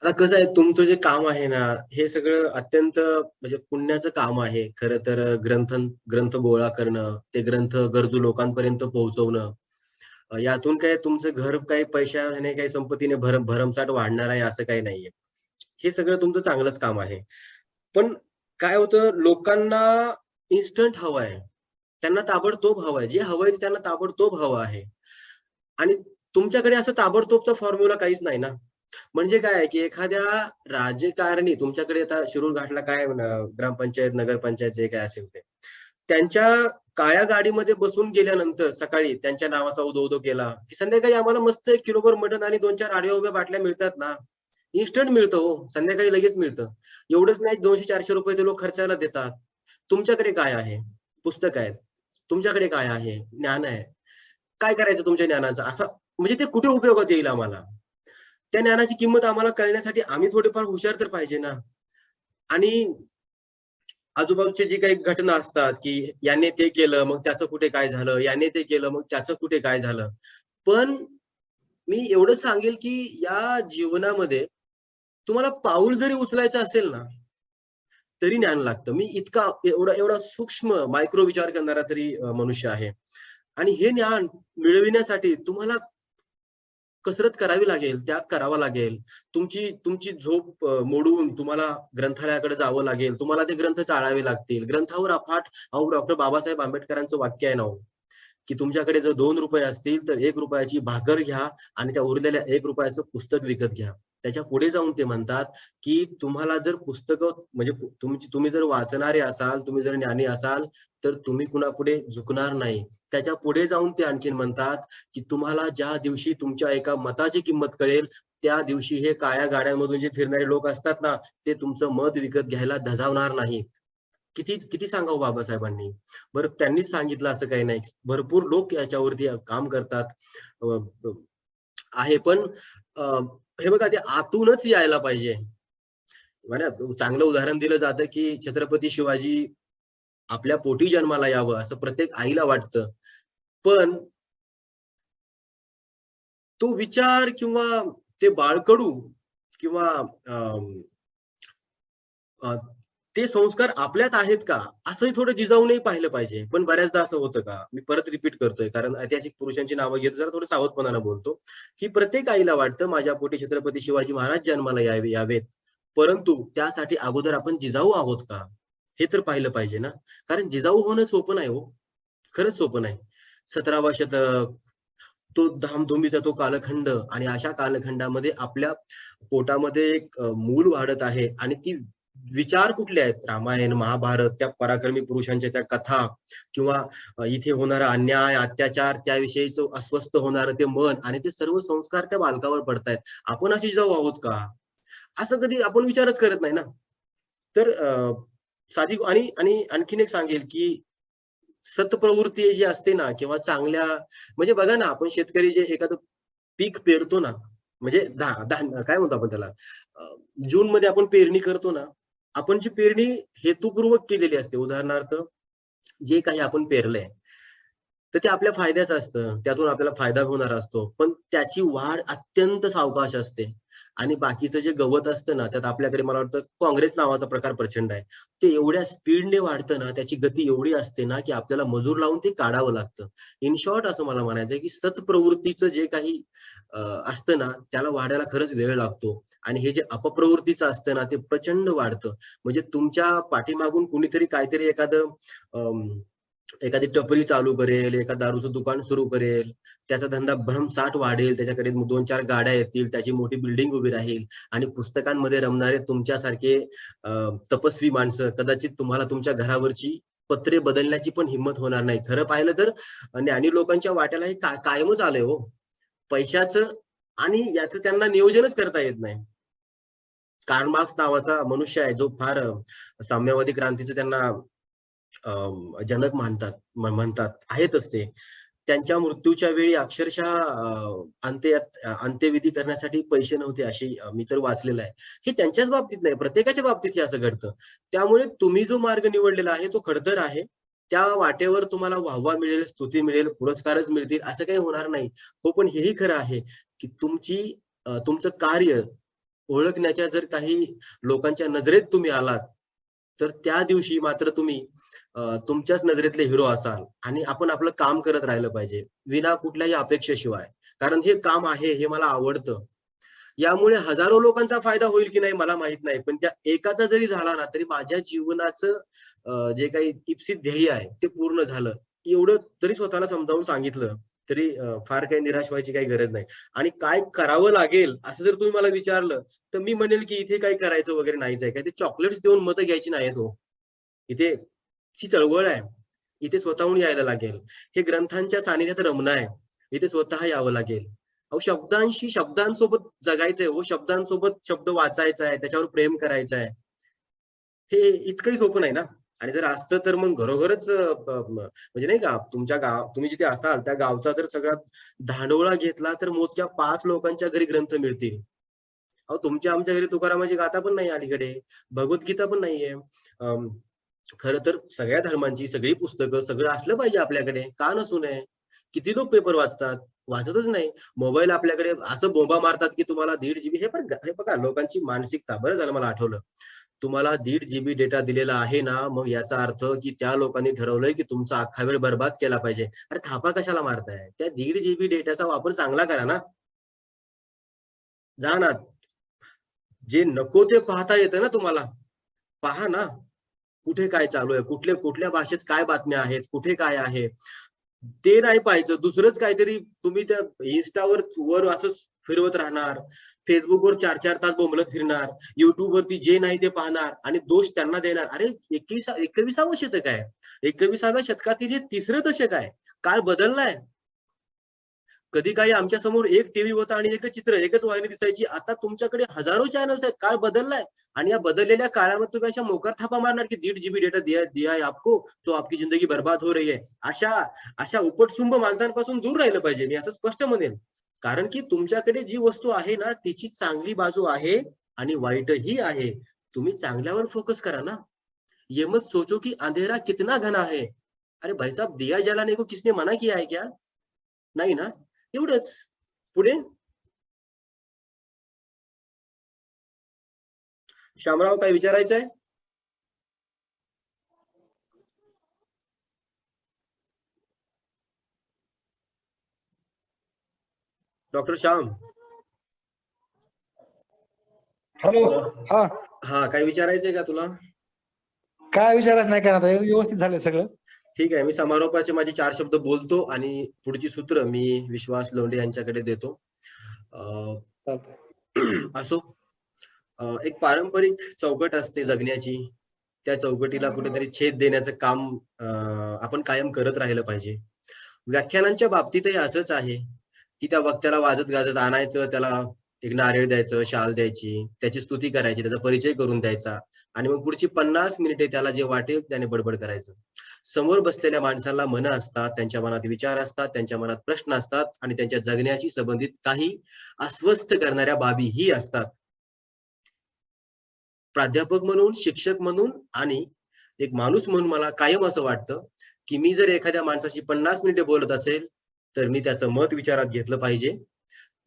A: आता कसं आहे, तुमचं जे काम आहे ना, हे सगळं अत्यंत म्हणजे पुण्याचं काम आहे. खरं तर ग्रंथ गोळा करणं, ते ग्रंथ गरजू लोकांपर्यंत पोहोचवणं. यातून काय तुमचं घर काही पैशाने काही संपत्तीने भरमसाठ वाढणार आहे असं काही नाहीये. हे सगळं तुमचं चांगलंच काम आहे. पण काय होतं, लोकांना इन्स्टंट हवं आहे. त्यांना ताबडतोब हवं आहे. जे हवंय त्यांना ताबडतोब हवं आहे. आणि तुमच्याकडे असं ताबडतोबचा फॉर्म्युला काहीच नाही ना. म्हणजे काय आहे, की एखाद्या राजकारणी तुमच्याकडे आता शिरूर घाटला काय ग्रामपंचायत, नगरपंचायत जे काय असेल ते. त्यांच्या काळ्या गाडीमध्ये बसून गेल्यानंतर सकाळी त्यांच्या नावाचा उदो केला, की संध्याकाळी आम्हाला मस्त 1 किलोभर मटण आणि 2-4 आडव्या उभ्या बाटल्या मिळतात ना. इन्स्टंट मिळतं हो. संध्याकाळी लगेच मिळतं. एवढंच नाही, 200-400 रुपये ते लोक खर्चायला देतात. तुमच्याकडे काय आहे? पुस्तक आहेत. तुमच्याकडे काय आहे? ज्ञान आहे. काय करायचं तुमच्या ज्ञानाचं? असं म्हणजे ते कुठे उपयोगात येईल आम्हाला? त्या ज्ञानाची किंमत आम्हाला कळण्यासाठी आम्ही थोडेफार हुशार तर पाहिजे ना. आणि आजूबाजूची जी काही घटना असतात, की याने ते केलं, मग त्याचं कुठे काय झालं? याने ते केलं, मग त्याचं कुठे काय झालं? पण मी एवढंच सांगेल, की या जीवनामध्ये तुम्हाला पाऊल जरी उचलायचं असेल ना, तरी ज्ञान लागतं. मी एवढा सूक्ष्म मायक्रो विचार करणारा तरी मनुष्य आहे. आणि हे ज्ञान मिळविण्यासाठी तुम्हाला कसरत करावी लागेल, त्याग करावा लागेल. तुमची झोप मोडून तुम्हाला ग्रंथालयाकडे जावं लागेल. तुम्हाला ते ग्रंथ चाळावे लागतील. ग्रंथावर अफाट डॉक्टर बाबासाहेब आंबेडकरांचं वाक्य आहे ना हो, की तुमच्याकडे जर 2 रुपये असतील तर 1 रुपयाची भाकर घ्या आणि त्या उरलेल्या 1 रुपयाचं पुस्तक विकत घ्या. त्याच्या पुढे जाऊन ते म्हणतात, की तुम्हाला जर पुस्तकं म्हणजे तुम्ही जर वाचणारे असाल, तुम्ही जर ज्ञानी असाल, तर तुम्ही कुणापुढे झुकणार नाही. त्याच्या पुढे जाऊन ते आणखीन म्हणतात, की तुम्हाला ज्या दिवशी तुमच्या एका मताची किंमत कळेल, त्या दिवशी हे काळ्या गाड्यांमधून जे फिरणारे लोक असतात ना, ते तुमचं मत विकत घ्यायला धजावणार नाहीत. किती किती सांगावं बाबासाहेबांनी. बरं त्यांनीच सांगितलं असं काही नाही. भरपूर लोक याच्यावरती काम करतात. आहे पण हे बघा, ते आतूनच यायला पाहिजे. म्हणजे चांगलं उदाहरण दिलं जातं, की छत्रपती शिवाजी आपल्या पोटी जन्माला यावं असं प्रत्येक आईला वाटतं. पण तो विचार किंवा ते बाळकडू किंवा ते संस्कार आपल्यात आहेत का? असंही थोडं जिजाऊनही पाहिलं पाहिजे. पण बऱ्याचदा असं होतं का? मी परत रिपीट करतोय, कारण ऐतिहासिक पुरुषांची नावं घेतो, जरा थोडं सावधपणानं बोलतो, की प्रत्येक आईला वाटतं माझ्या पोटी छत्रपती शिवाजी महाराज जन्माला यावेत. परंतु त्यासाठी अगोदर आपण जिजाऊ आहोत का? हे तर पाहिलं पाहिजे ना. कारण जिजाऊ होणं सोपं नाही हो. खरंच सोपं नाही. 17वा शतक, तो धामधुमीचा तो कालखंड आणि अशा कालखंडामध्ये आपल्या पोटामध्ये एक मूल वाढत आहे आणि ती विचार कुठले आहेत? रामायण, महाभारत, त्या पराक्रमी पुरुषांच्या त्या कथा किंवा इथे होणारा अन्याय, अत्याचार त्याविषयीचं अस्वस्थ होणारं ते मन आणि ते सर्व संस्कार त्या बालकावर पडतायत. आपण अशी जाऊ आहोत का? असं कधी आपण विचारच करत नाही ना. तर साधी आणि आणखीन एक सांगेल, की सत्प्रवृत्ती जी असते ना किंवा चांगल्या, म्हणजे बघा ना, आपण शेतकरी जे एखादं पीक पेरतो ना, म्हणजे काय म्हणतो आपण त्याला, जून मध्ये आपण पेरणी करतो ना, आपण जी पेरणी हेतुपूर्वक केलेली असते, उदाहरणार्थ जे काही आपण पेरलंय तर ते आपल्या फायद्याचं असतं, त्यातून आपल्याला फायदा होणार असतो, पण त्याची वाढ अत्यंत सावकाश असते. आणि बाकीचं जे गवत असतं ना, त्यात आपल्याकडे मला वाटतं काँग्रेस नावाचा प्रकार प्रचंड आहे. ते एवढ्या स्पीडने वाढतं ना, त्याची गती एवढी असते ना, की आपल्याला मजूर लावून ते काढावं लागतं. इन शॉर्ट असं मला म्हणायचं आहे, की सत्प्रवृत्तीचं जे काही असतं ना, त्याला वाढायला खरंच वेळ लागतो. आणि हे जे अपप्रवृत्तीचं असतं ना, ते प्रचंड वाढतं. म्हणजे तुमच्या पाठीमागून कुणीतरी काहीतरी एखादी टपरी चालू करेल, एखादं दारूचं दुकान सुरू करेल, त्याचा धंदा भरमसाठ वाढेल, त्याच्याकडे 2-4 गाड्या येतील, त्याची मोठी बिल्डिंग उभी राहील आणि पुस्तकांमध्ये रमणारे तुमच्यासारखे तपस्वी माणसं कदाचित तुम्हाला तुमच्या घरावरची पत्रे बदलण्याची पण हिंमत होणार नाही. खरं पाहिलं तर ज्ञानी लोकांच्या वाट्याला हे कायमच आलंय हो. पैशाचं आणि याचं त्यांना नियोजनच करता येत नाही. कार्ल मार्क्स नावाचा मनुष्य आहे, जो फार साम्यवादी क्रांतीचं त्यांना जनक म्हणतात आहेतच ते. त्यांच्या मृत्यूच्या वेळी अक्षरशः अंत्यविधी करण्यासाठी पैसे नव्हते, अशी मी तर वाचलेलं आहे. हे त्यांच्याच बाबतीत नाही, प्रत्येकाच्या बाबतीत हे असं घडतं. त्यामुळे तुम्ही जो मार्ग निवडलेला आहे तो खडतर आहे. त्या वाटेवर तुम्हाला वाहवा मिळेल, स्तुती मिळेल, पुरस्कारच मिळतील असं काही होणार नाही. हो, पण हेही खरं आहे की तुमचं कार्य ओळखण्याच्या जर काही लोकांच्या नजरेत तुम्ही आलात, तर त्या दिवशी मात्र तुम्ही तुमच्याच नजरेतले हिरो असाल. आणि आपण आपलं काम करत राहिलं पाहिजे, विना कुठल्याही अपेक्षेशिवाय. कारण हे काम आहे, हे मला आवडतं. यामुळे हजारो लोकांचा फायदा होईल की नाही मला माहित नाही, पण त्या एकाचा जरी झाला ना, तरी माझ्या जीवनाचं जे काही इप्सित ध्येय आहे ते पूर्ण झालं. एवढं जरी स्वतःला समजावून सांगितलं तरी फार काही निराश व्हायची काही गरज नाही. आणि काय करावं लागेल असं जर तुम्ही मला विचारलं, तर मी म्हणेल की इथे काही करायचं वगैरे नाहीच आहे. काय ते चॉकलेट्स देऊन मतं घ्यायची नाहीत हो. इथे ची चळवळ आहे. इथे स्वतःहून यायला लागेल. हे ग्रंथांच्या सानिध्यात रमणं आहे. इथे स्वतः यावं लागेल. अहो, शब्दांसोबत जगायचंय हो. शब्दांसोबत शब्द वाचायचा आहे, त्याच्यावर प्रेम करायचं आहे. हे इतकंही सोपं नाही ना. आणि जर असतं तर मग घरोघरच म्हणजे नाही का, तुम्ही जिथे असाल त्या गावचा जर सगळ्यात धांडोळा घेतला तर मोजक्या 5 लोकांच्या घरी ग्रंथ मिळतील. अहो, तुमच्या आमच्या घरी तुकारामाची गाथा पण नाही अलीकडे, भगवद्गीता पण नाहीये. खरं तर सगळ्या धर्मांची सगळी पुस्तकं सगळं असलं पाहिजे आपल्याकडे, का नसू नये? किती लोक पेपर वाचतात? वाचतच नाही. मोबाईल आपल्याकडे असं बोंबा मारतात की तुम्हाला 1.5 GB, हे बघा लोकांची मानसिकता. बरं झालं मला आठवलं. तुम्हाला 1.5 GB डेटा दिलेला आहे ना, मग याचा अर्थ की त्या लोकांनी ठरवलंय की तुमचा अख्खा वेळ बरबाद केला पाहिजे. अरे थापा कशाला मारताय? त्या 1.5 GB डेटाचा वापर चांगला करा ना. जा ना. जे नको ते पाहता येतं ना तुम्हाला. पहा ना. कुठे काय चालू आहे, कुठल्या भाषेत काय बातम्या आहेत, कुठे काय आहे, ते नाही पाहायचं. दुसरंच काहीतरी तुम्ही त्या वर असंच फिरवत राहणार, फेसबुकवर 4-4 तास बोंबलत फिरणार, युट्यूब वरती जे नाही ते पाहणार आणि दोष त्यांना देणार. अरे 21ावं शतक आहे. 21व्या शतकातील हे 3रं दशक आहे. काळ बदललाय. कधी काही आमच्या समोर एक टीव्ही होता आणि एकच चित्र, एकच वाहिनी दिसायची. आता तुमच्याकडे हजारो चॅनल्स आहेत. काळ बदललाय. आणि या बदललेल्या काळामध्ये तुम्ही अशा मोकार थापा मारणार की 1.5 GB डेटा दिया है आपको, तो आपकी जिंदगी बर्बाद हो रही है. अशा उपटसुंभ माणसांपासून दूर राहिलं पाहिजे, मी असं स्पष्ट म्हणेन. कारण की तुमच्याकडे जी वस्तू आहे ना, तिची चांगली बाजू आहे आणि वाईटही आहे. तुम्ही चांगल्यावर फोकस करा ना. ये मत सोचो की अंधेरा कितना घना है. अरे भाई साहब, दिया जलाने को किसने मना किया है क्या? नाही ना. एवढंच. पुढे शामराव, काय विचारायचंय? डॉक्टर श्याम.
B: हॅलो. हा,
A: हा, काय विचारायचंय का तुला?
B: काय विचारायचं नाही का, आता व्यवस्थित झालंय सगळं.
A: ठीक आहे, मी समारोपाचे माझे 4 शब्द बोलतो आणि पुढची सूत्र मी विश्वास लोंढे यांच्याकडे देतो. असो. एक पारंपरिक चौकट असते जगण्याची. त्या चौकटीला कुठेतरी छेद देण्याचं काम आपण कायम करत राहिलं पाहिजे. व्याख्यानांच्या बाबतीतही असंच आहे की त्या वक्त्याला वाजत गाजत आणायचं, त्याला एक नारळ द्यायचं, शाल द्यायची, त्याची स्तुती करायची, त्याचा परिचय करून द्यायचा आणि मग पुढची 50 मिनिटे त्याला जे वाटेल त्याने बडबड करायचं. समोर बसलेल्या माणसाला मनं असतात, त्यांच्या मनात विचार असतात, त्यांच्या मनात प्रश्न असतात आणि त्यांच्या जगण्याशी संबंधित काही अस्वस्थ करणाऱ्या बाबीही असतात. प्राध्यापक म्हणून, शिक्षक म्हणून आणि एक माणूस म्हणून मला कायम असं वाटतं, की मी जर एखाद्या माणसाशी 50 मिनिटे बोलत असेल, तर मी त्याचं मत विचारात घेतलं पाहिजे.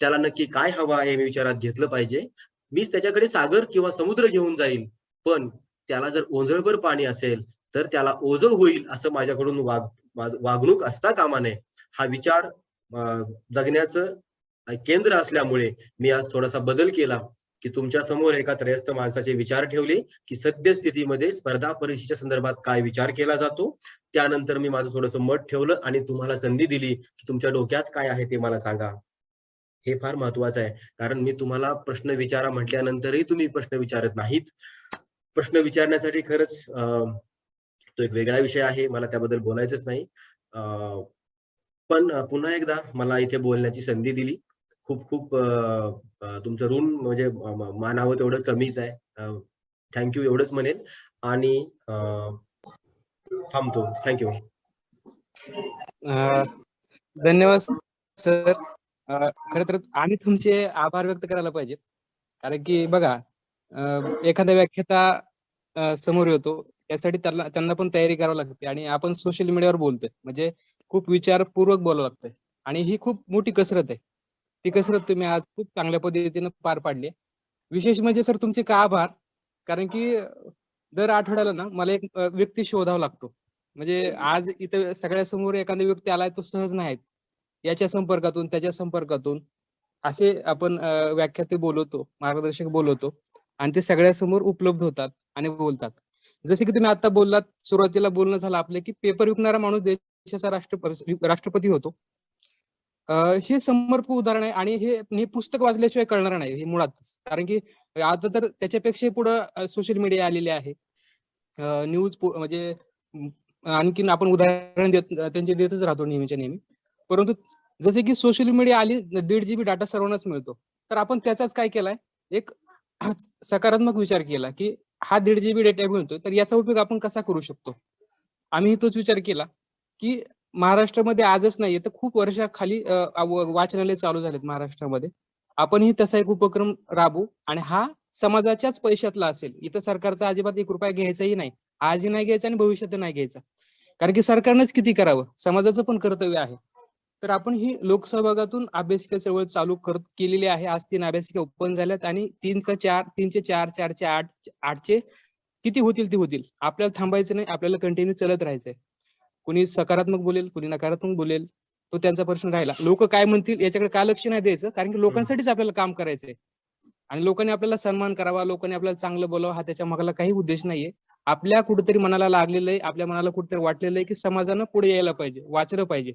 A: त्याला नक्की काय हवं आहे हे विचारात घेतलं पाहिजे. मीच त्याच्याकडे सागर किंवा समुद्र घेऊन जाईल, पण त्याला जर ओंजळभर पाणी असेल, तर त्याला ओझं होईल असं माझ्याकडून वागणूक असता कामा नये. हा विचार जगण्याचं केंद्र असल्यामुळे मी आज थोडासा बदल केला, की तुमच्या समोर एका त्रयस्थ माणसाचे विचार ठेवले, की सद्यस्थितीमध्ये स्पर्धा परीक्षेच्या संदर्भात काय विचार केला जातो. त्यानंतर मी माझं थोडंसं मत ठेवलं आणि तुम्हाला संधी दिली, की तुमच्या डोक्यात काय आहे ते मला सांगा. हे फार महत्वाचं आहे. कारण मी तुम्हाला प्रश्न विचारा म्हटल्यानंतरही तुम्ही प्रश्न विचारत नाहीत. प्रश्न विचारण्यासाठी खरंच तो एक वेगळा विषय आहे. मला त्याबद्दल बोलायचंच नाही. पण पुन्हा एकदा मला इथे बोलण्याची संधी दिली. खूप खूप तुमचं ऋण म्हणजे मानावं तेवढं कमीच आहे. थँक यू एवढंच म्हणेन आणि थांबतो. Thank you.
C: धन्यवाद सर. खरं तर आम्ही तुमचे आभार व्यक्त करायला पाहिजेत. कारण की बघा, एखादा व्याख्याता समोर येतो, त्यासाठी त्यांना पण तयारी करावी लागते आणि आपण सोशल मीडियावर बोलतोय म्हणजे खूप विचारपूर्वक बोलावं लागतंय आणि ही खूप मोठी कसरत आहे. ती कसरत तुम्ही आज खूप चांगल्या पद्धतीने पार पाडली. विशेष म्हणजे सर तुमचे का आभार, कारण की दर आठवड्याला ना मला एक व्यक्ती शोधावा लागतो. म्हणजे आज इथं सगळ्यासमोर एखादा व्यक्ती आलाय तो सहज नाही. याच्या संपर्कातून, त्याच्या संपर्कातून असे आपण व्याख्याते बोलवतो, मार्गदर्शक बोलवतो आणि ते सगळ्यासमोर उपलब्ध होतात आणि बोलतात. जसे की तुम्ही आता बोललात, सुरुवातीला बोलणं झालं आपलं, की पेपर विकणारा माणूस देशाचा राष्ट्रपती होतो. हे समर्पक उदाहरण आहे आणि हे पुस्तक वाचल्याशिवाय कळणार नाही हे मुळातच. कारण की आता तर त्याच्यापेक्षा पुढे सोशल मीडिया आलेले आहे. न्यूज म्हणजे आणखीन आपण उदाहरण त्यांचे देतच राहतो नेहमीच्या नेहमी. परंतु जसे की सोशल मीडिया आली, 1.5 GB डाटा सर्वांनाच मिळतो. तर आपण त्याचाच काय केलाय, एक सकारात्मक विचार केला, की हा 1.5 GB डेटा मिळतोय, तर याचा उपयोग आपण कसा करू शकतो. आम्ही तोच विचार केला, की महाराष्ट्रामध्ये आजच नाहीये तर खूप वर्षाखाली वाचनालय चालू झालेत महाराष्ट्रामध्ये. आपणही तसा एक उपक्रम राबवू आणि हा समाजाच्याच पैशातला असेल. इथं सरकारचा अजिबात 1 रुपया घ्यायचाही नाही. आजही नाही घ्यायचा आणि भविष्यात नाही घ्यायचा. कारण की सरकारनेच किती करावं, समाजाचं पण कर्तव्य आहे. तर आपण ही लोकसहभागातून अभ्यासिका चळवळ चालू केलेली आहे. आज 3 अभ्यासिका ओपन झाल्यात आणि 3चे 4, 4चे 8, 8चे किती होतील ते होतील. आपल्याला थांबायचं नाही, आपल्याला कंटिन्यू चालत राहायचंय. कुणी सकारात्मक बोलेल, कुणी नकारात्मक बोलेल, तो त्यांचा प्रश्न राहिला. लोक काय म्हणतील याच्याकडे काय लक्ष नाही द्यायचं, कारण की लोकांसाठीच आपल्याला काम करायचंय आणि लोकांनी आपल्याला सन्मान करावा, लोकांनी आपल्याला चांगलं बोलावं, हा त्याच्या मागला काही उद्देश नाहीये. आपल्या कुठेतरी मनाला लागलेलं आहे, आपल्या मनाला कुठेतरी वाटलेलं आहे की समाजानं पुढे यायला पाहिजे, वाचलं पाहिजे,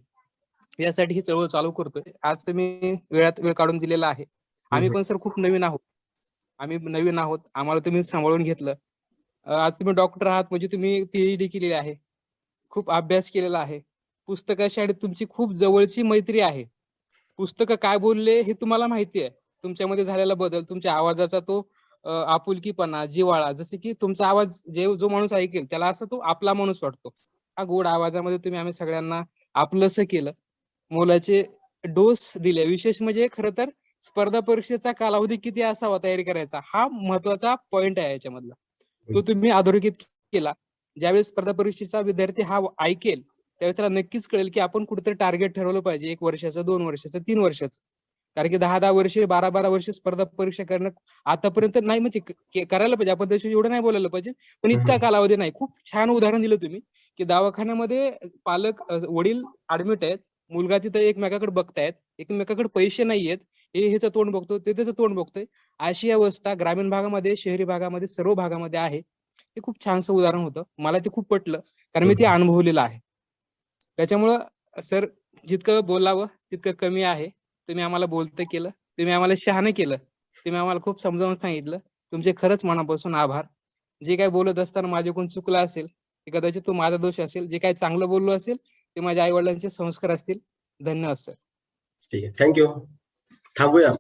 C: यासाठी ही चळवळ चालू करतोय. आज तुम्ही वेळात वेळ काढून दिलेला आहे. आम्ही पण सर खूप नवीन आहोत. आम्हाला तुम्ही सांभाळून घेतलं. आज तुम्ही डॉक्टर आहात म्हणजे तुम्ही PhD केलेली आहे, खूप अभ्यास केलेला आहे. पुस्तकाशी आणि तुमची खूप जवळची मैत्री आहे. पुस्तकं काय बोलले हे तुम्हाला माहिती आहे. तुमच्यामध्ये झालेला बदल, तुमच्या आवाजाचा तो आपुलकीपणा, जिव्हाळा, जसे की तुमचा आवाज जो माणूस ऐकेल त्याला असं तो आपला माणूस वाटतो. हा गोड आवाजामध्ये तुम्ही आम्ही सगळ्यांना आपलंसं केलं. मोलाचे डोस दिले. विशेष म्हणजे खरं तर स्पर्धा परीक्षेचा कालावधी किती असावा तयारी करायचा, हा महत्वाचा पॉइंट आहे याच्यामधला. तो तुम्ही अधोरेखित केला. ज्यावेळेस स्पर्धा परीक्षेचा विद्यार्थी हा ऐकेल त्यावेळेस त्याला नक्कीच कळेल की आपण कुठेतरी टार्गेट ठरवलं पाहिजे, 1 वर्षाचं, 2 वर्षाचं, 3 वर्षाचं. कारण की 10-10 वर्षे, 12-12 वर्षे स्पर्धा परीक्षा करणं आतापर्यंत नाही, म्हणजे करायला पाहिजे आपण, त्याशी एवढं नाही बोलायला पाहिजे, पण इतका कालावधी नाही. खूप छान उदाहरण दिलं तुम्ही की दवाखान्यामध्ये पालक, वडील ऍडमिट आहेत, मुलगा तिथं एकमेकाकडे बघतायत, एकमेकाकडे पैसे नाहीयेत, हे ह्याचं तोंड बघतो, ते त्याचं तोंड बघतोय. अशी अवस्था ग्रामीण भागामध्ये, शहरी भागामध्ये, सर्व भागामध्ये आहे. हे खूप छानसं उदाहरण होतं. मला ते खूप पटलं, कारण मी ते अनुभवलेलं आहे. त्याच्यामुळं सर जितकं बोलावं तितकं कमी आहे. तुम्ही आम्हाला बोलतं केलं, तुम्ही आम्हाला शहाणं केलं, तुम्ही आम्हाला खूप समजावून सांगितलं. तुमचे खरंच मनापासून आभार. जे काही बोलत असताना माझ्याकडून चुकलं असेल ते कदाचित तो माझा दोष असेल, जे काही चांगलं बोललो असेल ते माझ्या आई वडिलांचे संस्कार असतील. धन्यवाद सर.
A: ठीक आहे, थँक्यू. थांबूया.